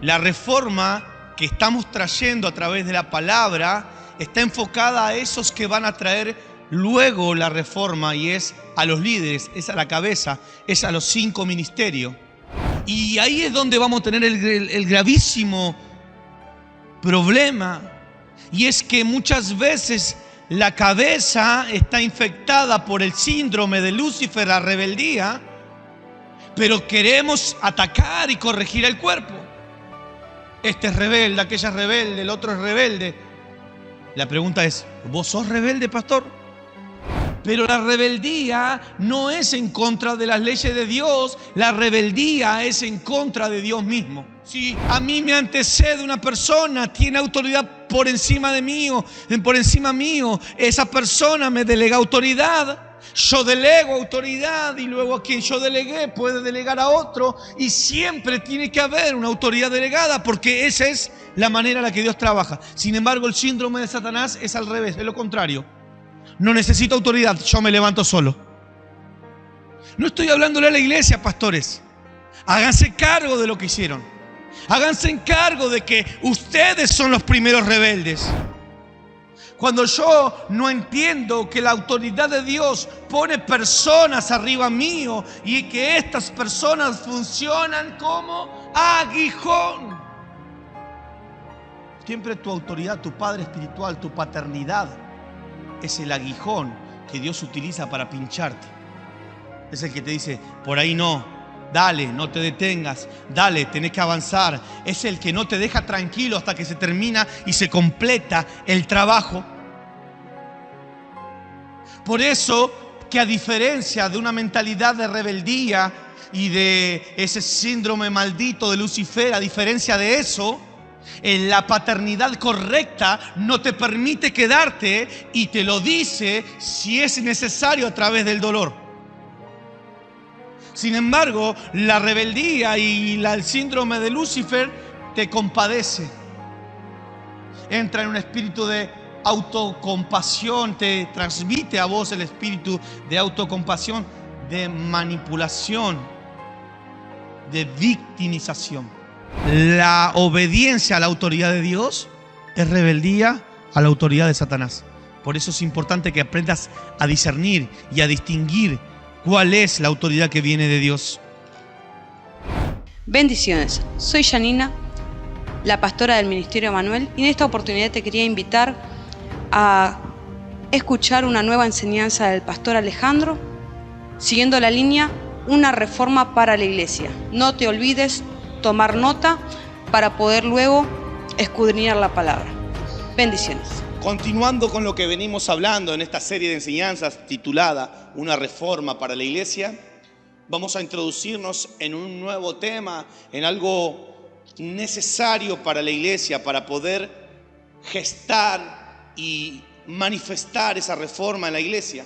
La reforma que estamos trayendo a través de la palabra está enfocada a esos que van a traer luego la reforma, y es a los líderes, es a la cabeza, es a los 5 ministerios. Y ahí es donde vamos a tener el gravísimo problema, y es que muchas veces la cabeza está infectada por el síndrome de Lucifer, la rebeldía, pero queremos atacar y corregir el cuerpo. Este es rebelde, aquella es rebelde, el otro es rebelde. La pregunta es, ¿vos sos rebelde, pastor? Pero la rebeldía no es en contra de las leyes de Dios, la rebeldía es en contra de Dios mismo. Si a mí me antecede una persona, tiene autoridad por encima de mí, por encima mío, esa persona me delega autoridad, yo delego autoridad, y luego a quien yo delegué puede delegar a otro, y siempre tiene que haber una autoridad delegada, porque esa es la manera en la que Dios trabaja. Sin embargo, el síndrome de Satanás es al revés, es lo contrario. No necesito autoridad, yo me levanto solo. No estoy hablándole a la iglesia, pastores. Háganse cargo de lo que hicieron. Háganse cargo de que ustedes son los primeros rebeldes. Cuando yo no entiendo que la autoridad de Dios pone personas arriba mío y que estas personas funcionan como aguijón. Siempre tu autoridad, tu padre espiritual, tu paternidad es el aguijón que Dios utiliza para pincharte. Es el que te dice, por ahí no, dale, no te detengas, dale, tenés que avanzar. Es el que no te deja tranquilo hasta que se termina y se completa el trabajo. Por eso que, a diferencia de una mentalidad de rebeldía y de ese síndrome maldito de Lucifer, a diferencia de eso, en la paternidad correcta no te permite quedarte y te lo dice si es necesario a través del dolor. Sin embargo, la rebeldía y el síndrome de Lucifer te compadece. Entra en un espíritu de autocompasión, te transmite a vos el espíritu de autocompasión, de manipulación, de victimización. La obediencia a la autoridad de Dios es rebeldía a la autoridad de Satanás. Por eso es importante que aprendas a discernir y a distinguir cuál es la autoridad que viene de Dios. Bendiciones, soy Janina, la pastora del Ministerio Emanuel, y en esta oportunidad te quería invitar a escuchar una nueva enseñanza del pastor Alejandro, siguiendo la línea Una reforma para la iglesia. No te olvides tomar nota para poder luego escudriñar la palabra. Bendiciones. Continuando con lo que venimos hablando en esta serie de enseñanzas titulada Una reforma para la iglesia, vamos a introducirnos en un nuevo tema, en algo necesario para la iglesia para poder gestar y manifestar esa reforma en la iglesia.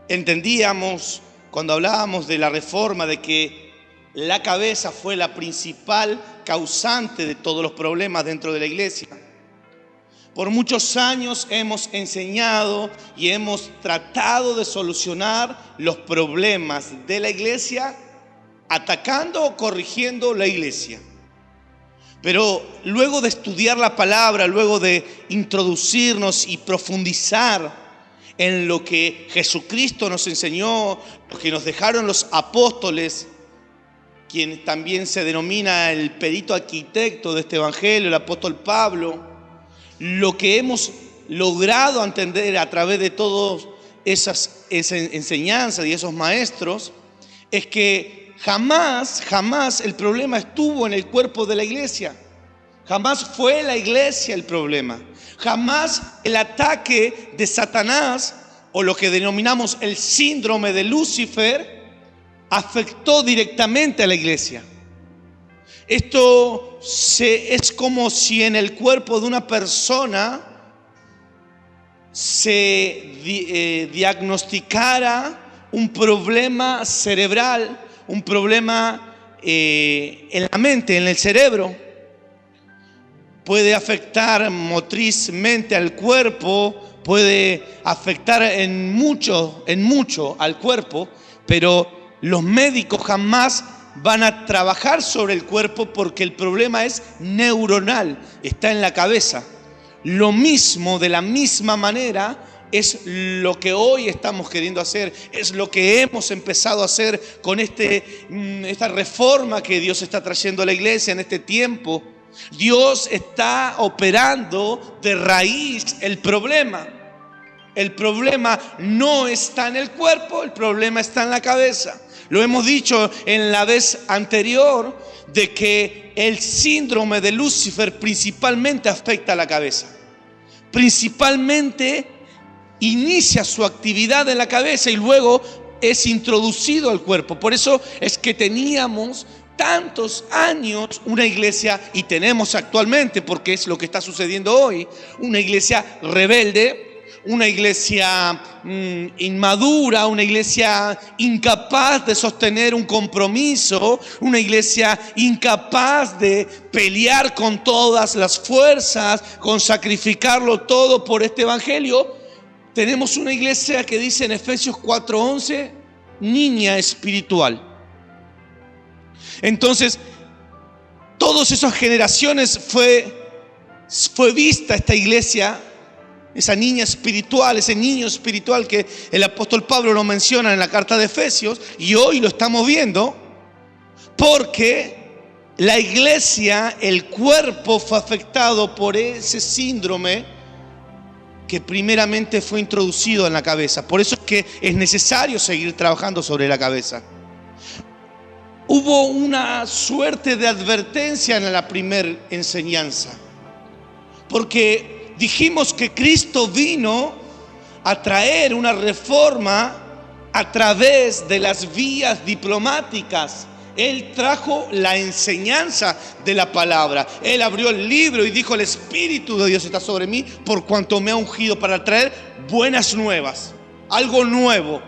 Entendíamos cuando hablábamos de la reforma de que la cabeza fue la principal causante de todos los problemas dentro de la iglesia. Por muchos años hemos enseñado y hemos tratado de solucionar los problemas de la iglesia atacando o corrigiendo la iglesia. Pero luego de estudiar la palabra, luego de introducirnos y profundizar en lo que Jesucristo nos enseñó, lo que nos dejaron los apóstoles, quien también se denomina el perito arquitecto de este evangelio, el apóstol Pablo, lo que hemos logrado entender a través de todas esas enseñanzas y esos maestros, es que jamás el problema estuvo en el cuerpo de la iglesia. Jamás fue la iglesia el problema. Jamás el ataque de Satanás, o lo que denominamos el síndrome de Lucifer, afectó directamente a la iglesia. Esto es como si en el cuerpo de una persona se diagnosticara un problema cerebral, un problema en la mente, en el cerebro. Puede afectar motrizmente al cuerpo, puede afectar en mucho al cuerpo, pero los médicos jamás van a trabajar sobre el cuerpo porque el problema es neuronal, está en la cabeza. Lo mismo, de la misma manera, es lo que hoy estamos queriendo hacer, es lo que hemos empezado a hacer con esta reforma que Dios está trayendo a la iglesia en este tiempo. Dios está operando de raíz el problema. El problema no está en el cuerpo, el problema está en la cabeza. Lo hemos dicho en la vez anterior de que el síndrome de Lucifer principalmente afecta a la cabeza. Principalmente inicia su actividad en la cabeza y luego es introducido al cuerpo. Por eso es que teníamos tantos años una iglesia, y tenemos actualmente, porque es lo que está sucediendo hoy, una iglesia rebelde, una iglesia inmadura, una iglesia incapaz de sostener un compromiso, una iglesia incapaz de pelear con todas las fuerzas, con sacrificarlo todo por este evangelio. Tenemos una iglesia que dice en Efesios 4:11, niña espiritual. Entonces, todas esas generaciones fue vista esta iglesia, esa niña espiritual, ese niño espiritual que el apóstol Pablo lo menciona en la carta de Efesios, y hoy lo estamos viendo porque la iglesia, el cuerpo, fue afectado por ese síndrome que primeramente fue introducido en la cabeza. Por eso es que es necesario seguir trabajando sobre la cabeza. Hubo una suerte de advertencia en la primera enseñanza, porque dijimos que Cristo vino a traer una reforma a través de las vías diplomáticas. Él trajo la enseñanza de la palabra. Él abrió el libro y dijo: el Espíritu de Dios está sobre mí por cuanto me ha ungido para traer buenas nuevas, algo nuevo.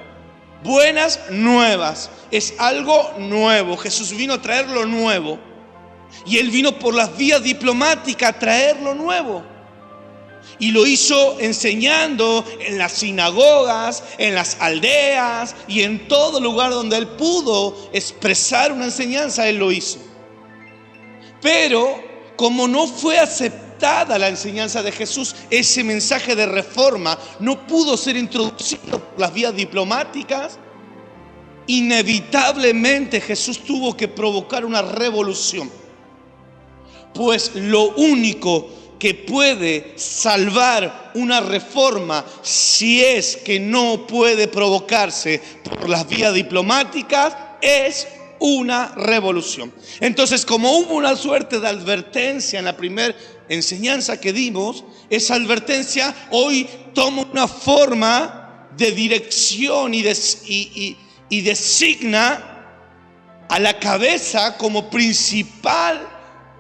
Buenas nuevas, es algo nuevo. Jesús vino a traer lo nuevo. Y Él vino por las vías diplomáticas a traer lo nuevo. Y lo hizo enseñando en las sinagogas, en las aldeas y en todo lugar donde Él pudo expresar una enseñanza, Él lo hizo. Pero como no fue aceptada la enseñanza de Jesús, ese mensaje de reforma no pudo ser introducido por las vías diplomáticas. Inevitablemente Jesús tuvo que provocar una revolución, pues lo único que puede salvar una reforma, si es que no puede provocarse por las vías diplomáticas, es una revolución. Entonces, como hubo una suerte de advertencia en la primera enseñanza que dimos, esa advertencia hoy toma una forma de dirección y designa a la cabeza como principal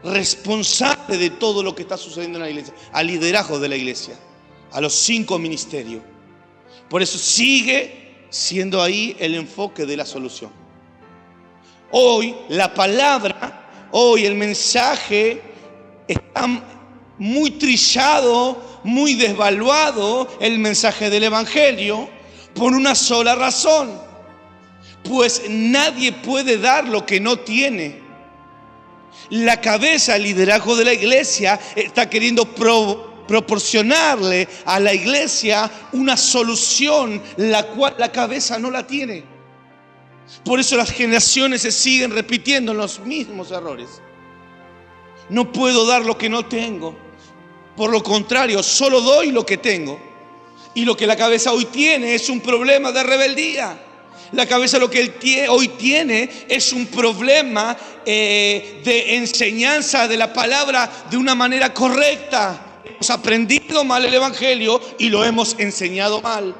responsable de todo lo que está sucediendo en la iglesia, al liderazgo de la iglesia, a los 5 ministerios. Por eso sigue siendo ahí el enfoque de la solución. Hoy la palabra, hoy el mensaje está muy trillado, muy desvaluado, el mensaje del evangelio, por una sola razón: pues nadie puede dar lo que no tiene. La cabeza, el liderazgo de la iglesia, está queriendo proporcionarle a la iglesia una solución, la cual la cabeza no la tiene. Por eso las generaciones se siguen repitiendo los mismos errores. No puedo dar lo que no tengo. Por lo contrario, solo doy lo que tengo. Y lo que la cabeza hoy tiene es un problema de rebeldía. La cabeza lo que hoy tiene es un problema de enseñanza de la palabra de una manera correcta. Hemos aprendido mal el evangelio y lo hemos enseñado mal.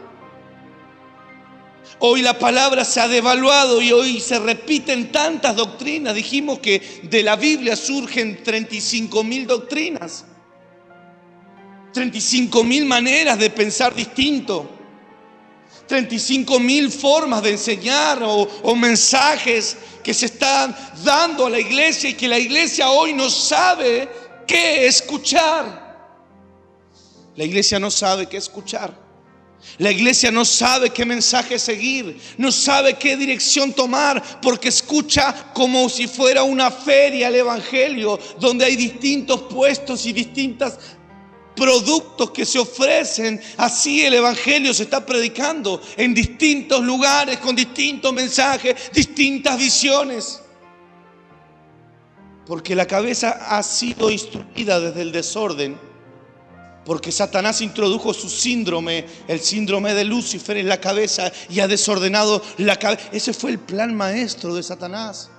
Hoy la palabra se ha devaluado y hoy se repiten tantas doctrinas. Dijimos que de la Biblia surgen 35.000 doctrinas, 35.000 maneras de pensar distinto, 35.000 formas de enseñar o mensajes que se están dando a la iglesia y que la iglesia hoy no sabe qué escuchar. La iglesia no sabe qué escuchar. La iglesia no sabe qué mensaje seguir, no sabe qué dirección tomar, porque escucha como si fuera una feria el evangelio, donde hay distintos puestos y distintos productos que se ofrecen. Así el evangelio se está predicando en distintos lugares, con distintos mensajes, distintas visiones. Porque la cabeza ha sido instruida desde el desorden. Porque Satanás introdujo su síndrome, el síndrome de Lucifer, en la cabeza y ha desordenado la cabeza. Ese fue el plan maestro de Satanás.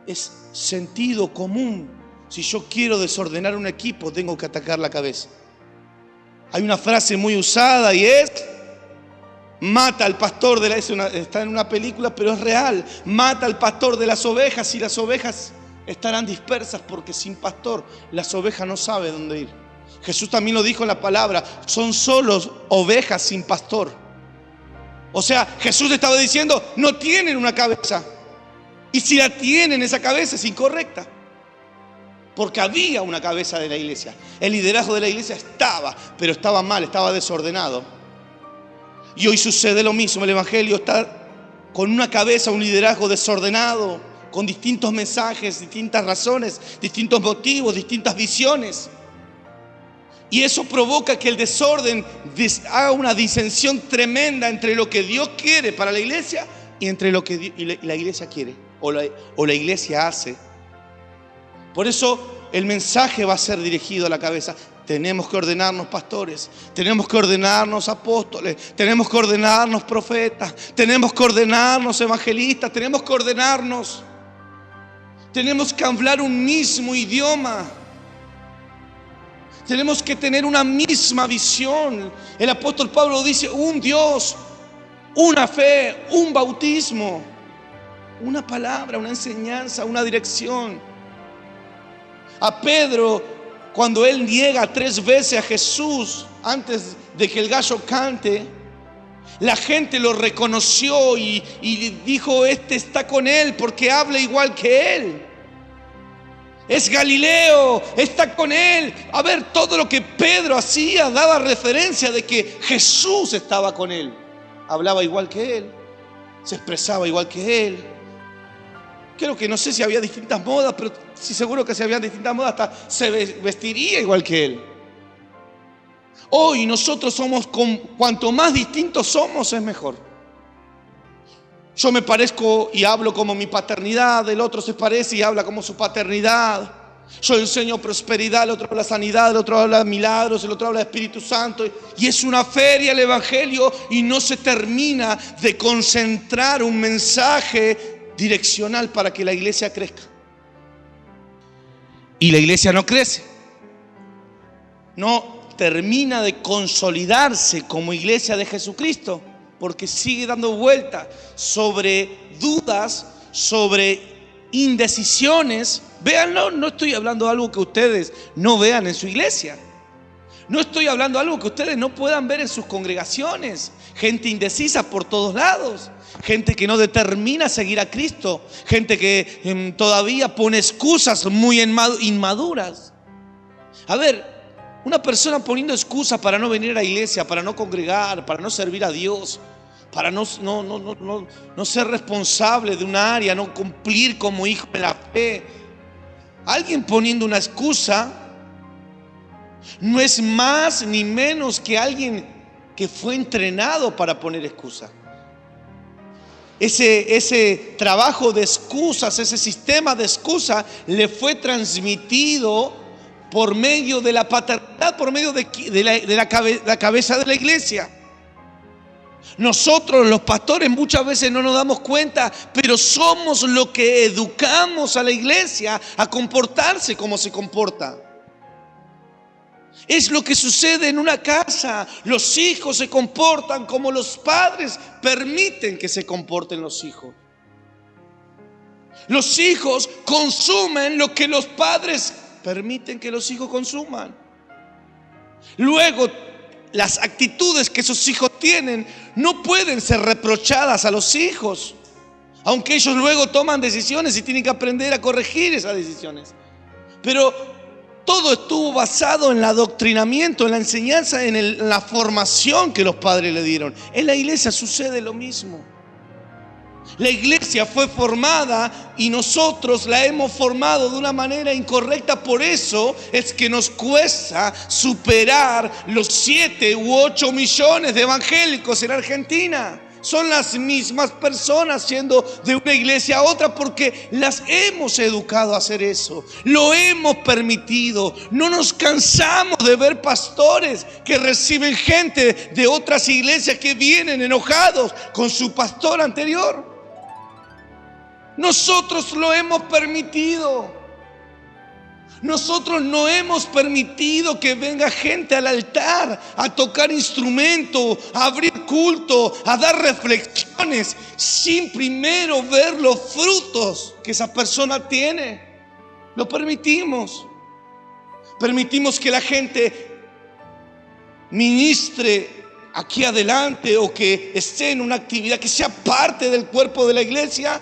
Es sentido común. Si yo quiero desordenar un equipo, tengo que atacar la cabeza. Hay una frase muy usada y es: mata al pastor de la... está en una película, pero es real. Mata al pastor de las ovejas y las ovejas estarán dispersas, porque sin pastor las ovejas no saben dónde ir. Jesús también lo dijo en la palabra: son solo ovejas sin pastor. O sea, Jesús estaba diciendo: no tienen una cabeza. Y si la tienen, esa cabeza es incorrecta. Porque había una cabeza de la iglesia. El liderazgo de la iglesia estaba, pero estaba mal, estaba desordenado. Y hoy sucede lo mismo. El evangelio está con una cabeza, un liderazgo desordenado, con distintos mensajes, distintas razones, distintos motivos, distintas visiones. Y eso provoca que el desorden haga una disensión tremenda entre lo que Dios quiere para la iglesia y entre lo que la iglesia quiere o la iglesia hace. Por eso el mensaje va a ser dirigido a la cabeza. Tenemos que ordenarnos pastores, tenemos que ordenarnos apóstoles, tenemos que ordenarnos profetas, tenemos que ordenarnos evangelistas, tenemos que ordenarnos. Tenemos que hablar un mismo idioma. Tenemos que tener una misma visión. El apóstol Pablo dice: un Dios, una fe, un bautismo, una palabra, una enseñanza, una dirección. A Pedro, cuando él niega 3 veces a Jesús antes de que el gallo cante, la gente lo reconoció y dijo: este está con él porque habla igual que él. Es Galileo, está con él. A ver, todo lo que Pedro hacía daba referencia de que Jesús estaba con él. Hablaba igual que él, se expresaba igual que él. Creo que no sé si había distintas modas, pero sí seguro que si había distintas modas hasta se vestiría igual que él. Hoy nosotros somos, cuanto más distintos somos, es mejor. Yo me parezco y hablo como mi paternidad, el otro se parece y habla como su paternidad. Yo enseño prosperidad, el otro habla sanidad, el otro habla milagros, el otro habla de Espíritu Santo. Y es una feria el evangelio y no se termina de concentrar un mensaje direccional para que la iglesia crezca. Y la iglesia no crece. No termina de consolidarse como iglesia de Jesucristo, porque sigue dando vuelta sobre dudas, sobre indecisiones. Véanlo, no estoy hablando de algo que ustedes no vean en su iglesia. No estoy hablando de algo que ustedes no puedan ver en sus congregaciones. Gente indecisa por todos lados. Gente que no determina seguir a Cristo. Gente que todavía pone excusas muy inmaduras. A ver, una persona poniendo excusas para no venir a la iglesia, para no congregar, para no servir a Dios, para no ser responsable de un área, no cumplir como hijo de la fe. Alguien poniendo una excusa no es más ni menos que alguien que fue entrenado para poner excusa. Ese trabajo de excusas, ese sistema de excusas le fue transmitido por medio de la paternidad, por medio de la cabeza de la iglesia. Nosotros los pastores muchas veces no nos damos cuenta, pero somos los que educamos a la iglesia a comportarse como se comporta. Es lo que sucede en una casa. Los hijos se comportan como los padres permiten que se comporten los hijos. Los hijos consumen lo que los padres permiten que los hijos consuman. Luego, las actitudes que esos hijos tienen no pueden ser reprochadas a los hijos, aunque ellos luego toman decisiones y tienen que aprender a corregir esas decisiones. Pero Todo estuvo basado en el adoctrinamiento, en la enseñanza, en la formación que los padres le dieron. En la iglesia sucede lo mismo. La iglesia fue formada y nosotros la hemos formado de una manera incorrecta. Por eso es que nos cuesta superar los 7 u 8 millones de evangélicos en Argentina. Son las mismas personas yendo de una iglesia a otra porque las hemos educado a hacer eso. Lo hemos permitido. No nos cansamos de ver pastores que reciben gente de otras iglesias que vienen enojados con su pastor anterior. Nosotros lo hemos permitido. Nosotros no hemos permitido que venga gente al altar a tocar instrumento, a abrir culto, a dar reflexiones, sin primero ver los frutos que esa persona tiene. Lo permitimos. Permitimos que la gente ministre aquí adelante o que esté en una actividad que sea parte del cuerpo de la iglesia,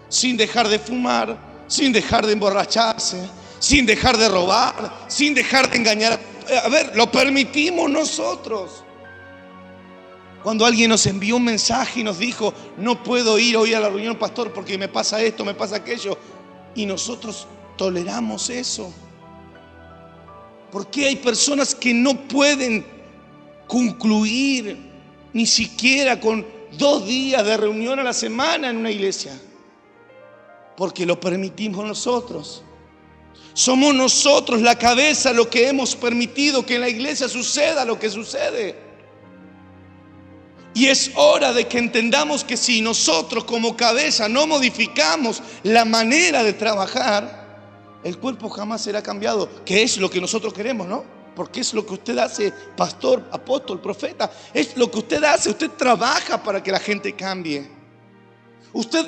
sin dejar de fumar, sin dejar de emborracharse, sin dejar de robar, sin dejar de engañar. A ver, lo permitimos nosotros. Cuando alguien nos envió un mensaje y nos dijo: no puedo ir hoy a la reunión, pastor, porque me pasa esto, me pasa aquello, y nosotros toleramos eso. ¿Por qué hay personas que no pueden concluir ni siquiera con 2 días de reunión a la semana en una iglesia? Porque lo permitimos nosotros. Somos nosotros la cabeza lo que hemos permitido que en la iglesia suceda lo que sucede. Y es hora de que entendamos que si nosotros como cabeza no modificamos la manera de trabajar, el cuerpo jamás será cambiado. Que es lo que nosotros queremos, ¿no? Porque es lo que usted hace, pastor, apóstol, profeta. Es lo que usted hace. Usted trabaja para que la gente cambie. Usted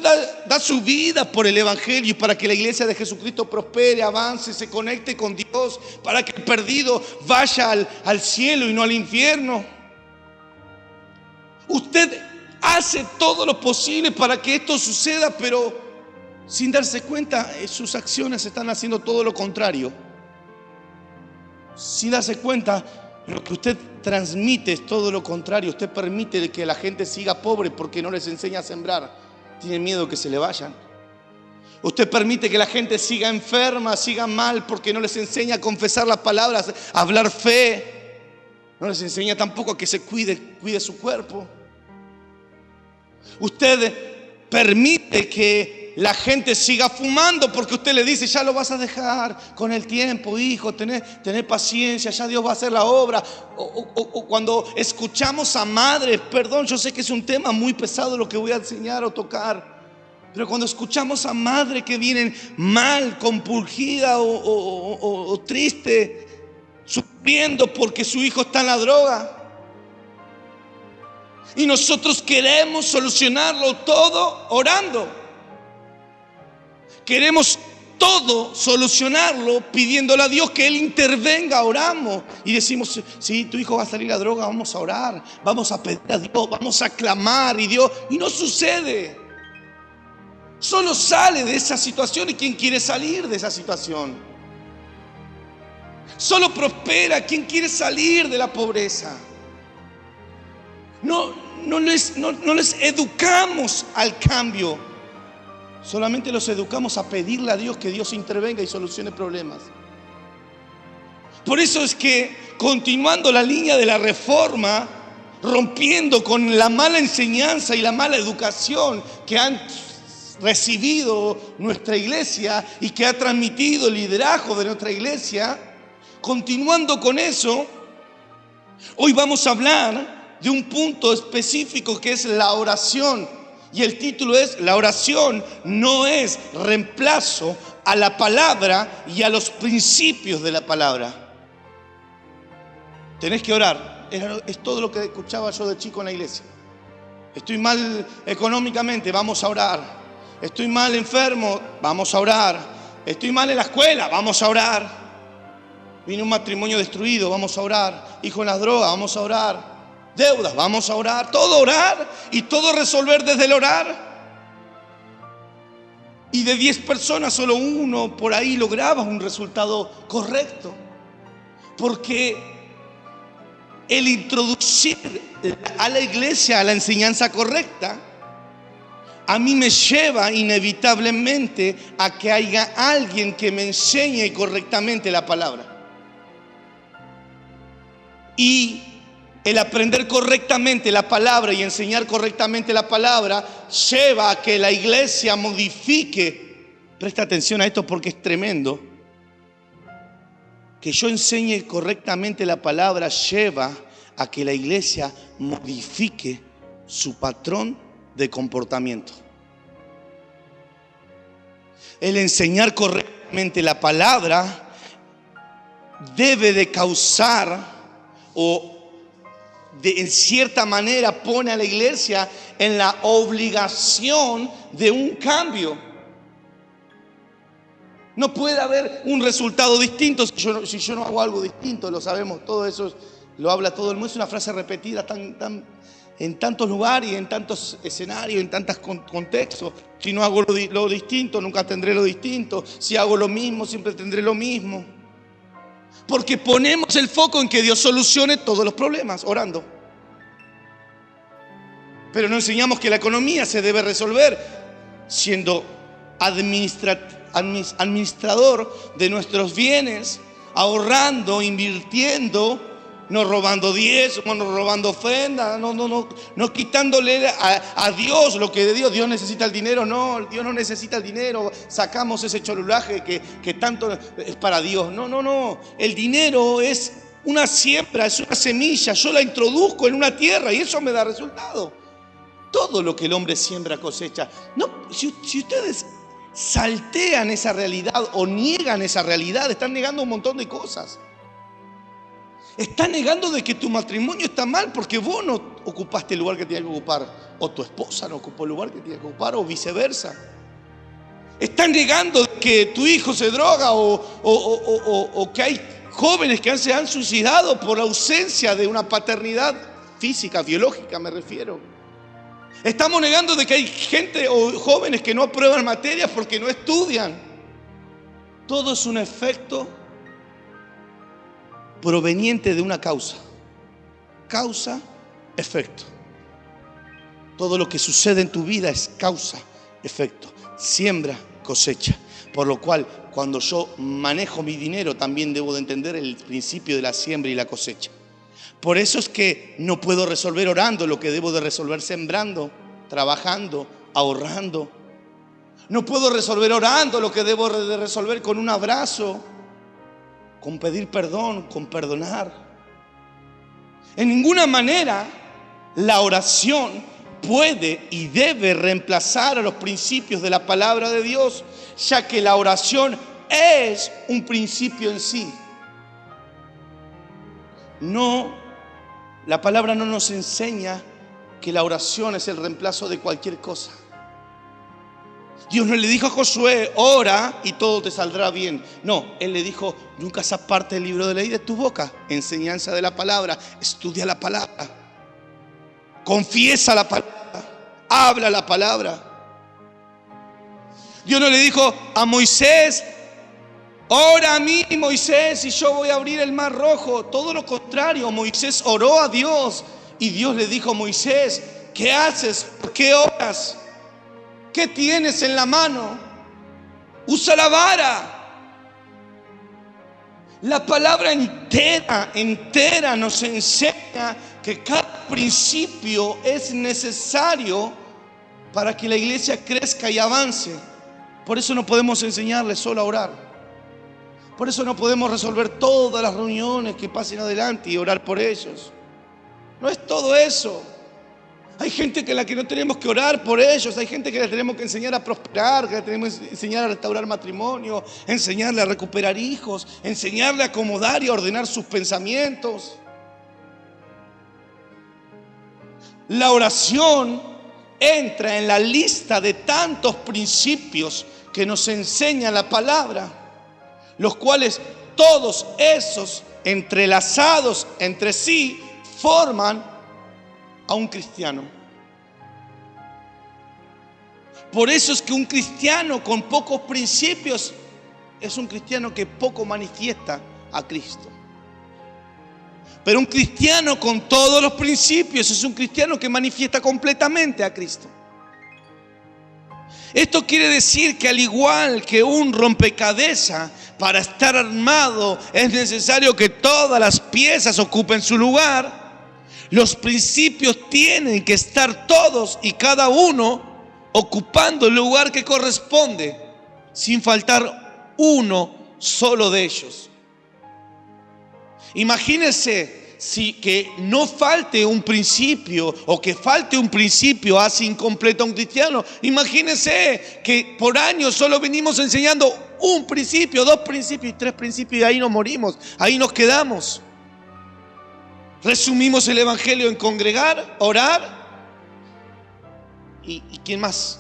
da su vida por el evangelio y para que la iglesia de Jesucristo prospere, avance, se conecte con Dios, para que el perdido vaya al cielo y no al infierno. Usted hace todo lo posible para que esto suceda, pero sin darse cuenta, sus acciones están haciendo todo lo contrario. Sin darse cuenta, lo que usted transmite es todo lo contrario. Usted permite que la gente siga pobre porque no les enseña a sembrar. Tienen miedo que se le vayan. Usted permite que la gente siga enferma, siga mal, porque no les enseña a confesar las palabras, a hablar fe. No les enseña tampoco a que se cuide su cuerpo. Usted permite que la gente siga fumando porque usted le dice: ya lo vas a dejar con el tiempo, hijo, tener paciencia, ya Dios va a hacer la obra. O cuando escuchamos a madres, perdón, yo sé que es un tema muy pesado lo que voy a enseñar o tocar, pero cuando escuchamos a madres que vienen mal, compungida o triste, sufriendo porque su hijo está en la droga, y nosotros queremos solucionarlo todo orando. Queremos todo solucionarlo pidiéndole a Dios que Él intervenga. Oramos y decimos: sí, tu hijo va a salir a droga, vamos a orar, vamos a pedir a Dios, vamos a clamar, y no sucede. Solo sale de esa situación y quien quiere salir de esa situación. Solo prospera quien quiere salir de la pobreza. No les educamos al cambio. Solamente los educamos a pedirle a Dios que Dios intervenga y solucione problemas. Por eso es que, continuando la línea de la reforma, rompiendo con la mala enseñanza y la mala educación que han recibido nuestra iglesia y que ha transmitido el liderazgo de nuestra iglesia, continuando con eso, hoy vamos a hablar de un punto específico que es la oración. Y el título es: la oración no es reemplazo a la palabra y a los principios de la palabra. Tenés que orar. Es todo lo que escuchaba yo de chico en la iglesia. Estoy mal económicamente, vamos a orar. Estoy mal enfermo, vamos a orar. Estoy mal en la escuela, vamos a orar. Vine un matrimonio destruido, vamos a orar. Hijo en las drogas, vamos a orar. Deudas, vamos a orar. Todo orar y todo resolver desde el orar. Y de 10 personas, solo uno por ahí lograba un resultado correcto. Porque el introducir a la iglesia a la enseñanza correcta, a mí me lleva inevitablemente a que haya alguien que me enseñe correctamente la palabra. Y el aprender correctamente la palabra y enseñar correctamente la palabra lleva a que la iglesia modifique. Presta atención a esto porque es tremendo. Que yo enseñe correctamente la palabra lleva a que la iglesia modifique su patrón de comportamiento. El enseñar correctamente la palabra debe de causar o en cierta manera pone a la iglesia en la obligación de un cambio. No puede haber un resultado distinto si yo no hago algo distinto, lo sabemos, todo eso lo habla todo el mundo, es una frase repetida en tantos lugares y en tantos escenarios, en tantos contextos. Si no hago lo distinto, nunca tendré lo distinto. Si hago lo mismo, siempre tendré lo mismo. Porque ponemos el foco en que Dios solucione todos los problemas, orando. Pero no enseñamos que la economía se debe resolver siendo administrador de nuestros bienes, ahorrando, invirtiendo, no robando diezmo, no robando ofrenda, no quitándole a Dios lo que de Dios. Dios necesita el dinero, no, Dios no necesita el dinero. Sacamos ese cholulaje que tanto es para Dios. No, el dinero es una siembra, es una semilla. Yo la introduzco en una tierra y eso me da resultado. Todo lo que el hombre siembra cosecha. No, si ustedes saltean esa realidad o niegan esa realidad, están negando un montón de cosas. Están negando de que tu matrimonio está mal porque vos no ocupaste el lugar que tenías que ocupar, o tu esposa no ocupó el lugar que tenía que ocupar, o viceversa. Están negando de que tu hijo se droga o que hay jóvenes que se han suicidado por ausencia de una paternidad física, biológica me refiero. Estamos negando de que hay gente o jóvenes que no aprueban materias porque no estudian. Todo es un efecto proveniente de una causa. Causa, efecto. Todo lo que sucede en tu vida es causa, efecto. Siembra, cosecha. Por lo cual, cuando yo manejo mi dinero, también debo de entender el principio de la siembra y la cosecha. Por eso es que no puedo resolver orando lo que debo de resolver sembrando, trabajando, ahorrando. No puedo resolver orando lo que debo de resolver con un abrazo, con pedir perdón, con perdonar. En ninguna manera la oración puede y debe reemplazar a los principios de la palabra de Dios, ya que la oración es un principio en sí. La palabra no nos enseña que la oración es el reemplazo de cualquier cosa. Dios no le dijo a Josué, ora y todo te saldrá bien. No, Él le dijo, nunca se aparte el libro de ley de tu boca. Enseñanza de la palabra, estudia la palabra, confiesa la palabra, habla la palabra. Dios no le dijo a Moisés, ora a mí, Moisés, y yo voy a abrir el mar rojo. Todo lo contrario, Moisés oró a Dios y Dios le dijo, Moisés, ¿qué haces? ¿Por qué oras? ¿Qué tienes en la mano? Usa la vara. La palabra entera nos enseña que cada principio es necesario para que la iglesia crezca y avance. Por eso no podemos enseñarle solo a orar. Por eso no podemos resolver todas las reuniones que pasen adelante y orar por ellos. No es todo eso. Hay gente que la que no tenemos que orar por ellos. Hay gente que le tenemos que enseñar a prosperar, que le tenemos que enseñar a restaurar matrimonio, enseñarle a recuperar hijos, enseñarle a acomodar y a ordenar sus pensamientos. La oración entra en la lista de tantos principios que nos enseña la palabra, los cuales todos esos entrelazados entre sí forman a un cristiano. Por eso es que un cristiano con pocos principios es un cristiano que poco manifiesta a Cristo. Pero un cristiano con todos los principios es un cristiano que manifiesta completamente a Cristo. Esto quiere decir que al igual que un rompecabezas, para estar armado es necesario que todas las piezas ocupen su lugar. Los principios tienen que estar todos y cada uno ocupando el lugar que corresponde, sin faltar uno solo de ellos. Imagínense si que no falte un principio o que falte un principio hace incompleto a un cristiano. Imagínense que por años solo venimos enseñando un principio, 2 principios y 3 principios y ahí nos morimos, ahí nos quedamos. Resumimos el evangelio en congregar, orar y ¿quién más?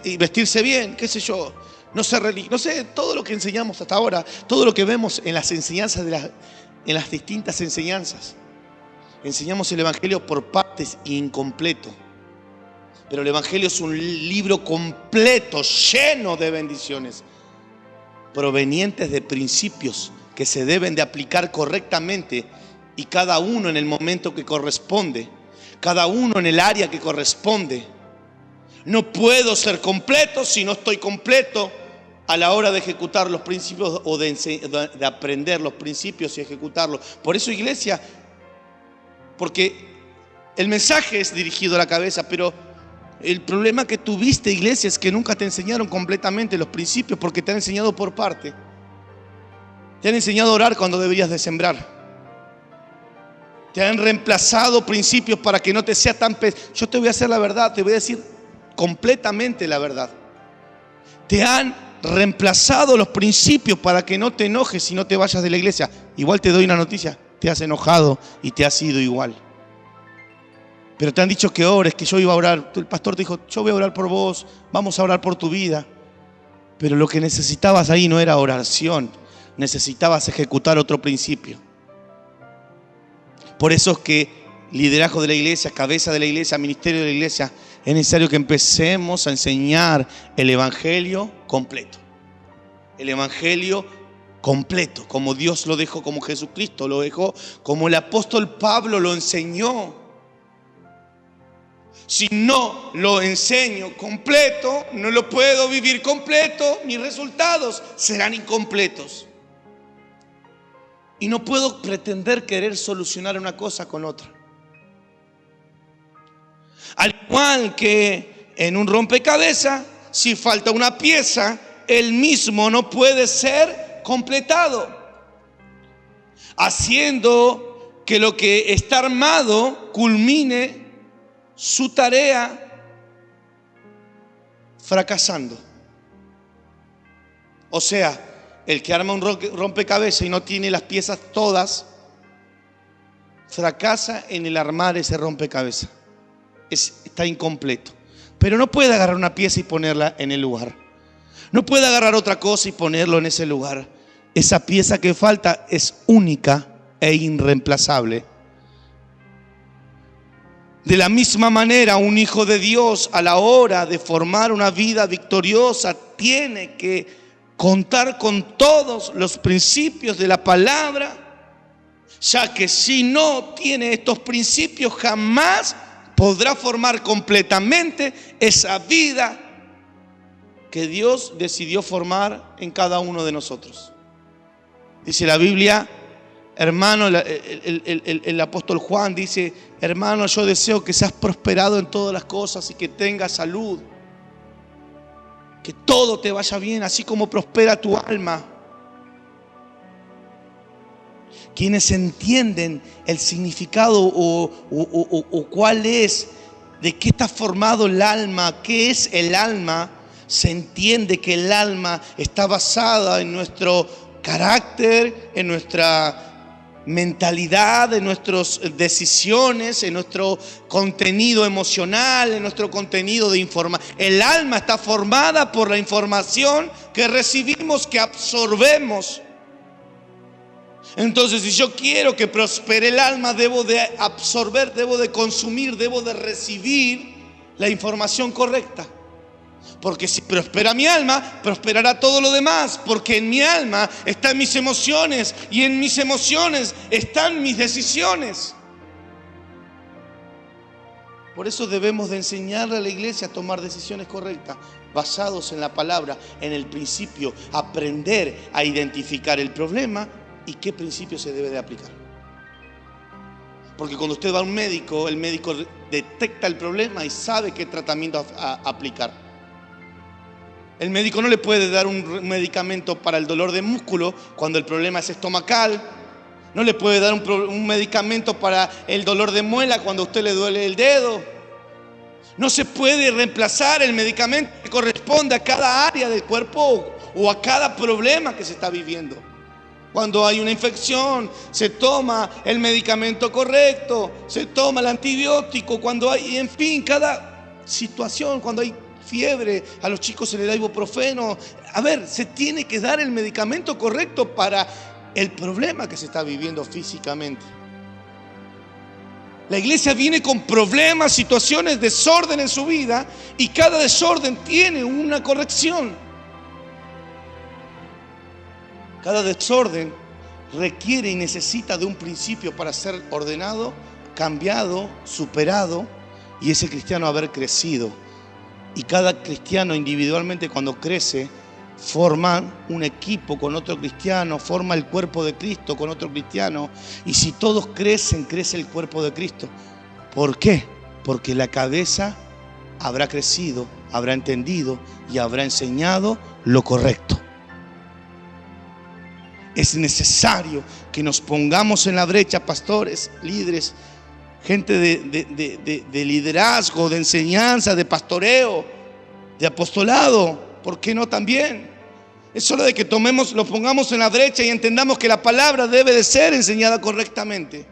Y vestirse bien, qué sé yo, no sé, todo lo que enseñamos hasta ahora, todo lo que vemos en las enseñanzas en las distintas enseñanzas. Enseñamos el evangelio por partes e incompleto. Pero el evangelio es un libro completo, lleno de bendiciones, provenientes de principios que se deben de aplicar correctamente y cada uno en el momento que corresponde, cada uno en el área que corresponde. No puedo ser completo si no estoy completo a la hora de ejecutar los principios o de aprender los principios y ejecutarlos. Por eso, iglesia, porque el mensaje es dirigido a la cabeza, pero el problema que tuviste, iglesia, es que nunca te enseñaron completamente los principios porque te han enseñado por parte. Te han enseñado a orar cuando deberías de sembrar. Te han reemplazado principios para que no te sea tan pesado. Yo te voy a hacer la verdad, te voy a decir completamente la verdad. Te han reemplazado los principios para que no te enojes y no te vayas de la iglesia. Igual te doy una noticia, te has enojado y te has ido igual. Pero te han dicho que ores, que yo iba a orar. El pastor te dijo, yo voy a orar por vos, vamos a orar por tu vida. Pero lo que necesitabas ahí no era oración, necesitabas ejecutar otro principio. Por eso es que liderazgo de la iglesia, cabeza de la iglesia, ministerio de la iglesia, es necesario que empecemos a enseñar el evangelio completo. El evangelio completo, como Dios lo dejó, como Jesucristo lo dejó, como el apóstol Pablo lo enseñó. Si no lo enseño completo, no lo puedo vivir completo, mis resultados serán incompletos. Y no puedo pretender querer solucionar una cosa con otra. Al igual que en un rompecabezas, si falta una pieza, el mismo no puede ser completado. Haciendo que lo que está armado culmine su tarea fracasando. O sea, el que arma un rompecabezas y no tiene las piezas todas, fracasa en el armar ese rompecabezas. Está incompleto. Pero no puede agarrar una pieza y ponerla en el lugar. No puede agarrar otra cosa y ponerlo en ese lugar. Esa pieza que falta es única e irreemplazable. De la misma manera, un hijo de Dios, a la hora de formar una vida victoriosa, tiene que contar con todos los principios de la palabra, ya que si no tiene estos principios, jamás podrá formar completamente esa vida que Dios decidió formar en cada uno de nosotros. Dice la Biblia, hermano, el apóstol Juan dice, hermano, yo deseo que seas prosperado en todas las cosas y que tengas salud, que todo te vaya bien, así como prospera tu alma. Quienes entienden el significado o cuál es, de qué está formado el alma, qué es el alma, se entiende que el alma está basada en nuestro carácter, en nuestra mentalidad, en nuestras decisiones, en nuestro contenido emocional, en nuestro contenido de información. El alma está formada por la información que recibimos, que absorbemos. Entonces, si yo quiero que prospere el alma, debo de absorber, debo de consumir, debo de recibir la información correcta. Porque si prospera mi alma, prosperará todo lo demás. Porque en mi alma están mis emociones y en mis emociones están mis decisiones. Por eso debemos de enseñarle a la iglesia a tomar decisiones correctas, basados en la palabra, en el principio, aprender a identificar el problema y qué principio se debe de aplicar. Porque cuando usted va a un médico, el médico detecta el problema y sabe qué tratamiento aplicar. El médico no le puede dar un medicamento para el dolor de músculo cuando el problema es estomacal. No le puede dar un medicamento para el dolor de muela cuando a usted le duele el dedo. No se puede reemplazar el medicamento que corresponde a cada área del cuerpo o a cada problema que se está viviendo. Cuando hay una infección, se toma el medicamento correcto, se toma el antibiótico. Cuando hay, en fin, cada situación, cuando hay fiebre, a los chicos se les da ibuprofeno. A ver, se tiene que dar el medicamento correcto para el problema que se está viviendo físicamente. La iglesia viene con problemas, situaciones, desorden en su vida, y cada desorden tiene una corrección. Cada desorden requiere y necesita de un principio para ser ordenado, cambiado, superado, y ese cristiano haber crecido. Y cada cristiano individualmente, cuando crece, forma un equipo con otro cristiano, forma el cuerpo de Cristo con otro cristiano. Y si todos crecen, crece el cuerpo de Cristo. ¿Por qué? Porque la cabeza habrá crecido, habrá entendido y habrá enseñado lo correcto. Es necesario que nos pongamos en la brecha, pastores, líderes, gente de liderazgo, de enseñanza, de pastoreo, de apostolado. ¿Por qué no también? Es hora de que lo pongamos en la brecha y entendamos que la palabra debe de ser enseñada correctamente.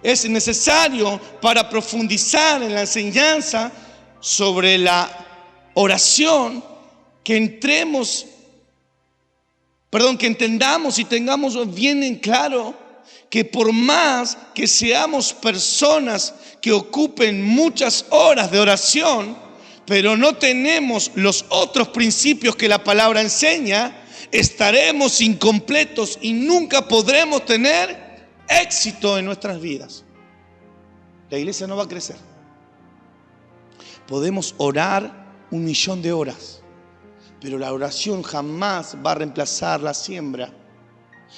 Es necesario, para profundizar en la enseñanza sobre la oración, que entendamos y tengamos bien en claro que por más que seamos personas que ocupen muchas horas de oración, pero no tenemos los otros principios que la palabra enseña, estaremos incompletos y nunca podremos tener éxito en nuestras vidas. La iglesia no va a crecer. Podemos orar 1.000.000 de horas, pero la oración jamás va a reemplazar la siembra.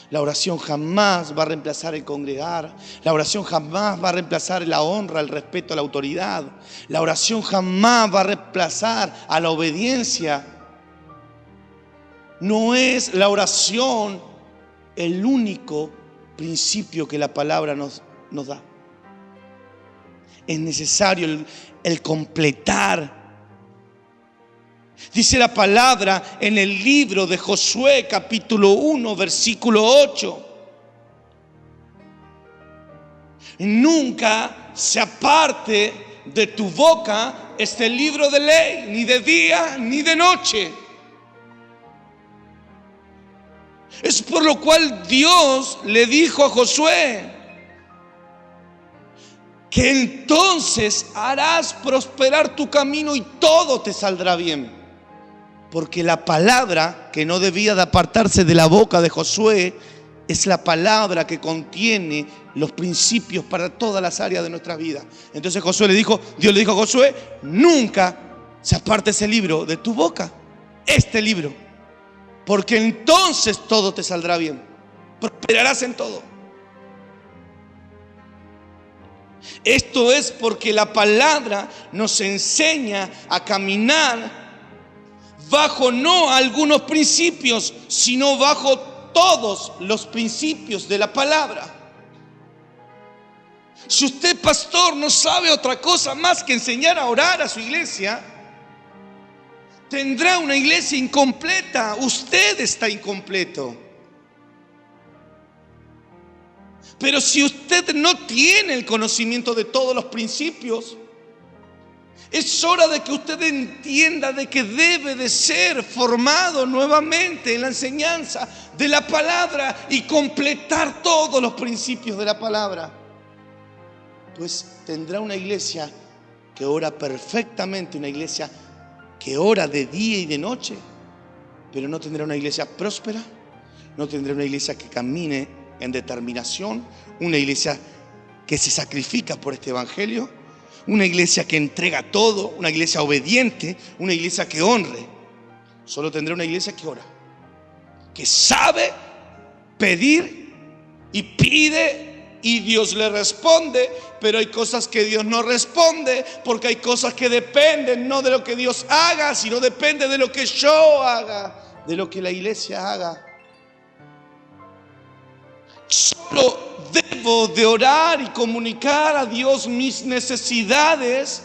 La oración jamás va a reemplazar el congregar. La oración jamás va a reemplazar la honra, el respeto a la autoridad. La oración jamás va a reemplazar a la obediencia. No es la oración el único principio que la palabra nos da. Es necesario el completar. Dice la palabra en el libro de Josué, capítulo 1, versículo 8. Nunca se aparte de tu boca este libro de ley, ni de día ni de noche. Es por lo cual Dios le dijo a Josué que entonces harás prosperar tu camino y todo te saldrá bien. Porque la palabra que no debía de apartarse de la boca de Josué es la palabra que contiene los principios para todas las áreas de nuestra vida. Entonces Dios le dijo a Josué: nunca se aparte ese libro de tu boca, este libro, porque entonces todo te saldrá bien, prosperarás en todo. Esto es porque la palabra nos enseña a caminar bajo no algunos principios, sino bajo todos los principios de la palabra. Si usted, pastor, no sabe otra cosa más que enseñar a orar a su iglesia, tendrá una iglesia incompleta. Usted está incompleto. Pero si usted no tiene el conocimiento de todos los principios, es hora de que usted entienda de que debe de ser formado nuevamente en la enseñanza de la palabra y completar todos los principios de la palabra. Pues tendrá una iglesia que ora perfectamente, una iglesia que ora de día y de noche, pero no tendrá una iglesia próspera, no tendrá una iglesia que camine en determinación, una iglesia que se sacrifica por este evangelio, una iglesia que entrega todo, una iglesia obediente, una iglesia que honre. Solo tendrá una iglesia que ora, que sabe pedir y pide y Dios le responde, pero hay cosas que Dios no responde, porque hay cosas que dependen no de lo que Dios haga, sino depende de lo que yo haga, de lo que la iglesia haga. Solo debo de orar y comunicar a Dios mis necesidades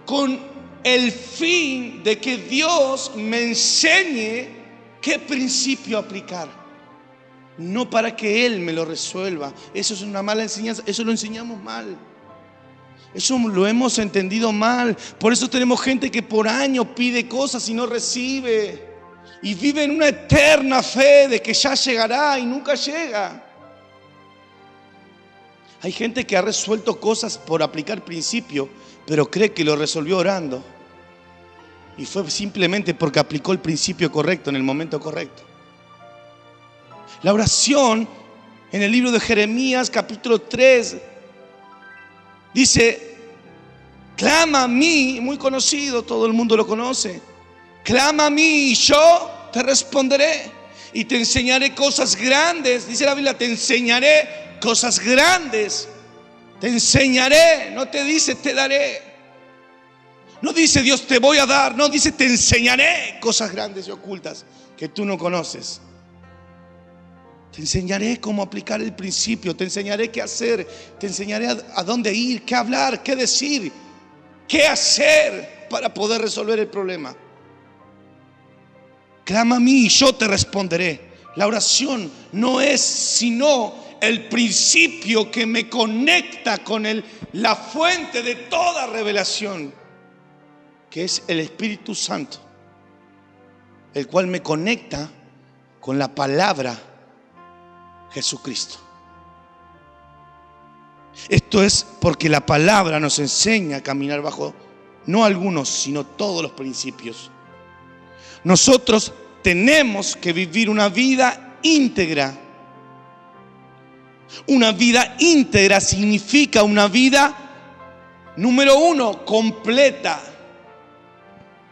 con el fin de que Dios me enseñe qué principio aplicar. No para que Él me lo resuelva. Eso es una mala enseñanza. Eso lo enseñamos mal. Eso lo hemos entendido mal. Por eso tenemos gente que por años pide cosas y no recibe. Y vive en una eterna fe de que ya llegará y nunca llega. Hay gente que ha resuelto cosas por aplicar principio, pero cree que lo resolvió orando. Y fue simplemente porque aplicó el principio correcto en el momento correcto. La oración en el libro de Jeremías capítulo 3 dice: clama a mí, muy conocido, todo el mundo lo conoce. Clama a mí y yo te responderé y te enseñaré cosas grandes. Dice la Biblia, te enseñaré cosas grandes. Te enseñaré, no te dice te daré. No dice Dios te voy a dar, no, dice te enseñaré cosas grandes y ocultas que tú no conoces. Te enseñaré cómo aplicar el principio, te enseñaré qué hacer, te enseñaré a dónde ir, qué hablar, qué decir, qué hacer para poder resolver el problema. Clama a mí y yo te responderé. La oración no es sino el principio que me conecta con la fuente de toda revelación, que es el Espíritu Santo, el cual me conecta con la palabra Jesucristo. Esto es porque la palabra nos enseña a caminar bajo no algunos, sino todos los principios. Nosotros tenemos que vivir una vida íntegra. Una vida íntegra significa una vida, número uno, completa.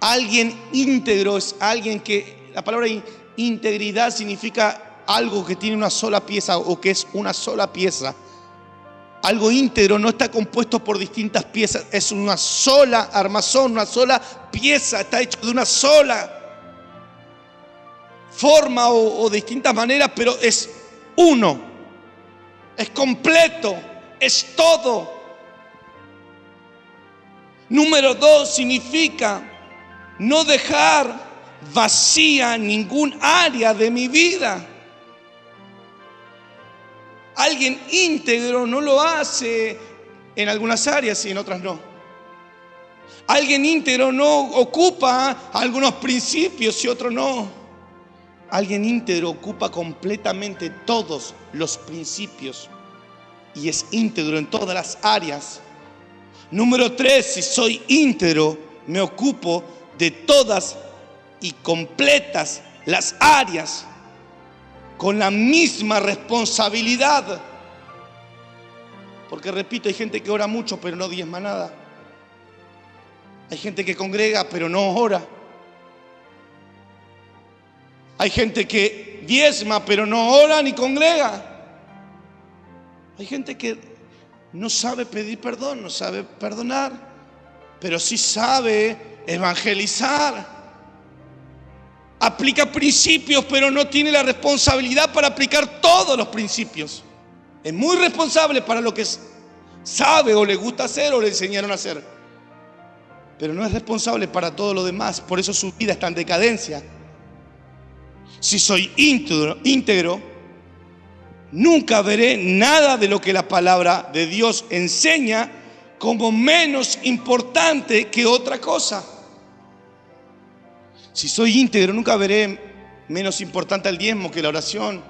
Alguien íntegro es alguien que, la palabra integridad significa algo que tiene una sola pieza o que es una sola pieza. Algo íntegro no está compuesto por distintas piezas, es una sola armazón, una sola pieza, está hecho de una sola forma o distintas maneras, pero es uno, es completo, es todo. Número dos significa no dejar vacía ningún área de mi vida. Alguien íntegro no lo hace en algunas áreas y en otras no. Alguien íntegro no ocupa algunos principios y otros no. Alguien íntegro ocupa completamente todos los principios y es íntegro en todas las áreas. Número 3, si soy íntegro, me ocupo de todas y completas las áreas con la misma responsabilidad. Porque repito, hay gente que ora mucho pero no diezma nada. Hay gente que congrega pero no ora. Hay gente que diezma pero no ora ni congrega. Hay gente que no sabe pedir perdón, no sabe perdonar, pero sí sabe evangelizar. Aplica principios, pero no tiene la responsabilidad para aplicar todos los principios. Es muy responsable para lo que sabe o le gusta hacer o le enseñaron a hacer, pero no es responsable para todo lo demás. Por eso su vida está en decadencia. Si soy íntegro, nunca veré nada de lo que la palabra de Dios enseña como menos importante que otra cosa. Si soy íntegro, nunca veré menos importante el diezmo que la oración.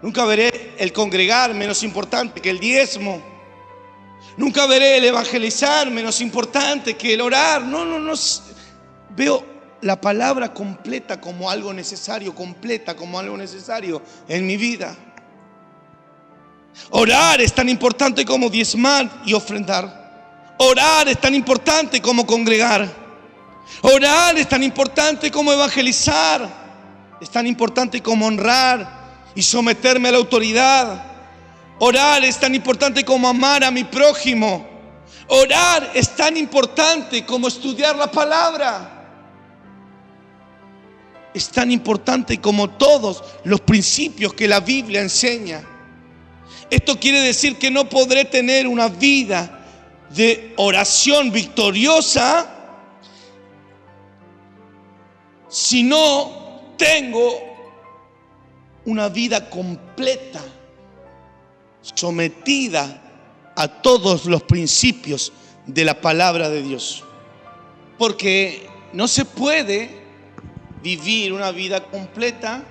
Nunca veré el congregar menos importante que el diezmo. Nunca veré el evangelizar menos importante que el orar. No. Veo la palabra completa como algo necesario, completa como algo necesario en mi vida. Orar es tan importante como diezmar y ofrendar. Orar es tan importante como congregar. Orar es tan importante como evangelizar. Es tan importante como honrar y someterme a la autoridad. Orar es tan importante como amar a mi prójimo. Orar es tan importante como estudiar la palabra. Es tan importante como todos los principios que la Biblia enseña. Esto quiere decir que no podré tener una vida de oración victoriosa si no tengo una vida completa, sometida a todos los principios de la palabra de Dios. Porque no se puede vivir una vida completa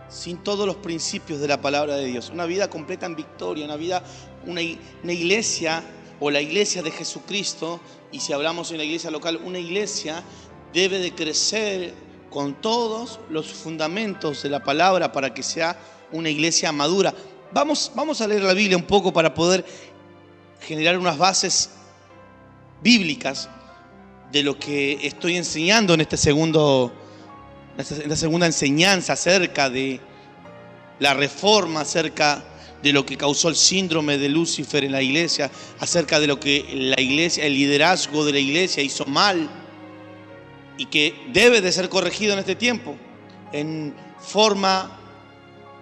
sin todos los principios de la palabra de Dios. Una vida completa en victoria, una iglesia o la iglesia de Jesucristo, y si hablamos en la iglesia local, una iglesia debe de crecer con todos los fundamentos de la palabra para que sea una iglesia madura. Vamos a leer la Biblia un poco para poder generar unas bases bíblicas de lo que estoy enseñando en esta segunda enseñanza acerca de la reforma, acerca de lo que causó el síndrome de Lucifer en la iglesia, acerca de lo que la iglesia, el liderazgo de la iglesia hizo mal y que debe de ser corregido en este tiempo en forma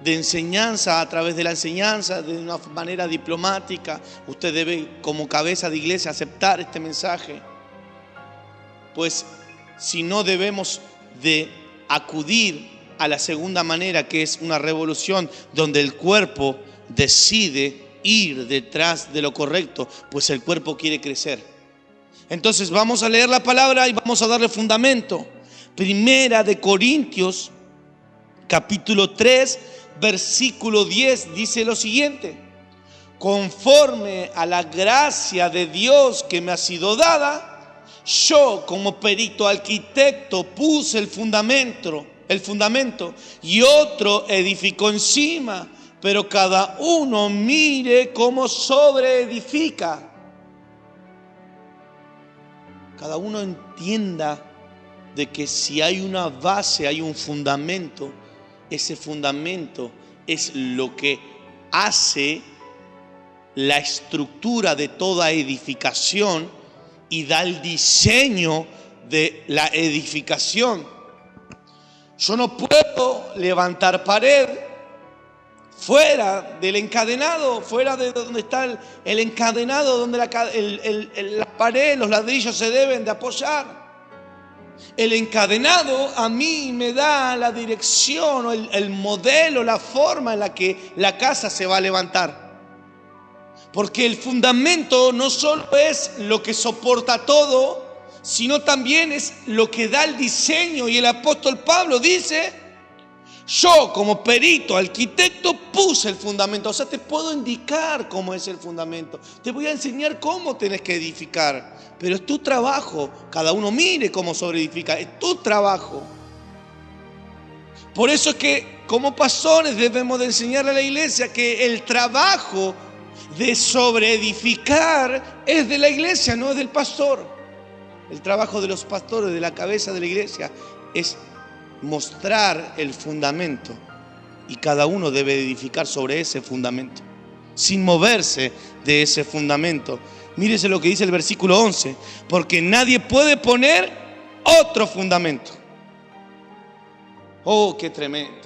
de enseñanza, a través de la enseñanza, de una manera diplomática. Usted debe, como cabeza de iglesia, aceptar este mensaje, pues si no, debemos de acudir a la segunda manera, que es una revolución donde el cuerpo decide ir detrás de lo correcto, pues el cuerpo quiere crecer. Entonces vamos a leer la palabra y vamos a darle fundamento. Primera de Corintios, capítulo 3, versículo 10, dice lo siguiente: conforme a la gracia de Dios que me ha sido dada, yo como perito arquitecto puse el fundamento y otro edificó encima, pero cada uno mire cómo sobreedifica. Cada uno entienda de que si hay una base, hay un fundamento. Ese fundamento es lo que hace la estructura de toda edificación y da el diseño de la edificación. Yo no puedo levantar pared fuera del encadenado, fuera de donde está el encadenado, donde la pared, los ladrillos se deben de apoyar. El encadenado a mí me da la dirección, o el modelo, la forma en la que la casa se va a levantar. Porque el fundamento no solo es lo que soporta todo, sino también es lo que da el diseño. Y el apóstol Pablo dice: yo como perito arquitecto puse el fundamento. O sea, te puedo indicar cómo es el fundamento, te voy a enseñar cómo tenés que edificar, pero es tu trabajo. Cada uno mire cómo sobreedifica, es tu trabajo. Por eso es que como pastores debemos de enseñarle a la iglesia que el trabajo de sobreedificar es de la iglesia, no es del pastor. El trabajo de los pastores, de la cabeza de la iglesia, es mostrar el fundamento, y cada uno debe edificar sobre ese fundamento, sin moverse de ese fundamento. Mírese lo que dice el versículo 11: porque nadie puede poner otro fundamento. Oh, qué tremendo.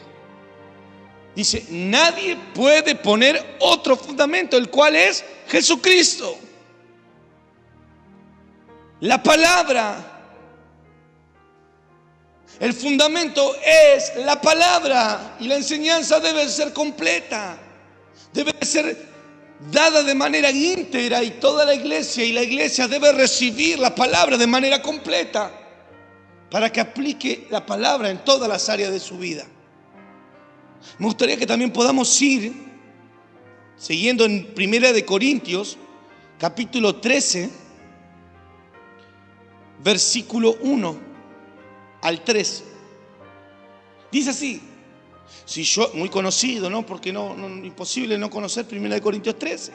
Dice: nadie puede poner otro fundamento, el cual es Jesucristo, la palabra. El fundamento es la palabra, y la enseñanza debe ser completa, debe ser dada de manera íntegra, y toda la iglesia debe recibir la palabra de manera completa para que aplique la palabra en todas las áreas de su vida. Me gustaría que también podamos ir siguiendo en Primera de Corintios, capítulo 13, versículo 1 al 3. Dice así, si yo, muy conocido, ¿no? Porque imposible no conocer 1 Corintios 13.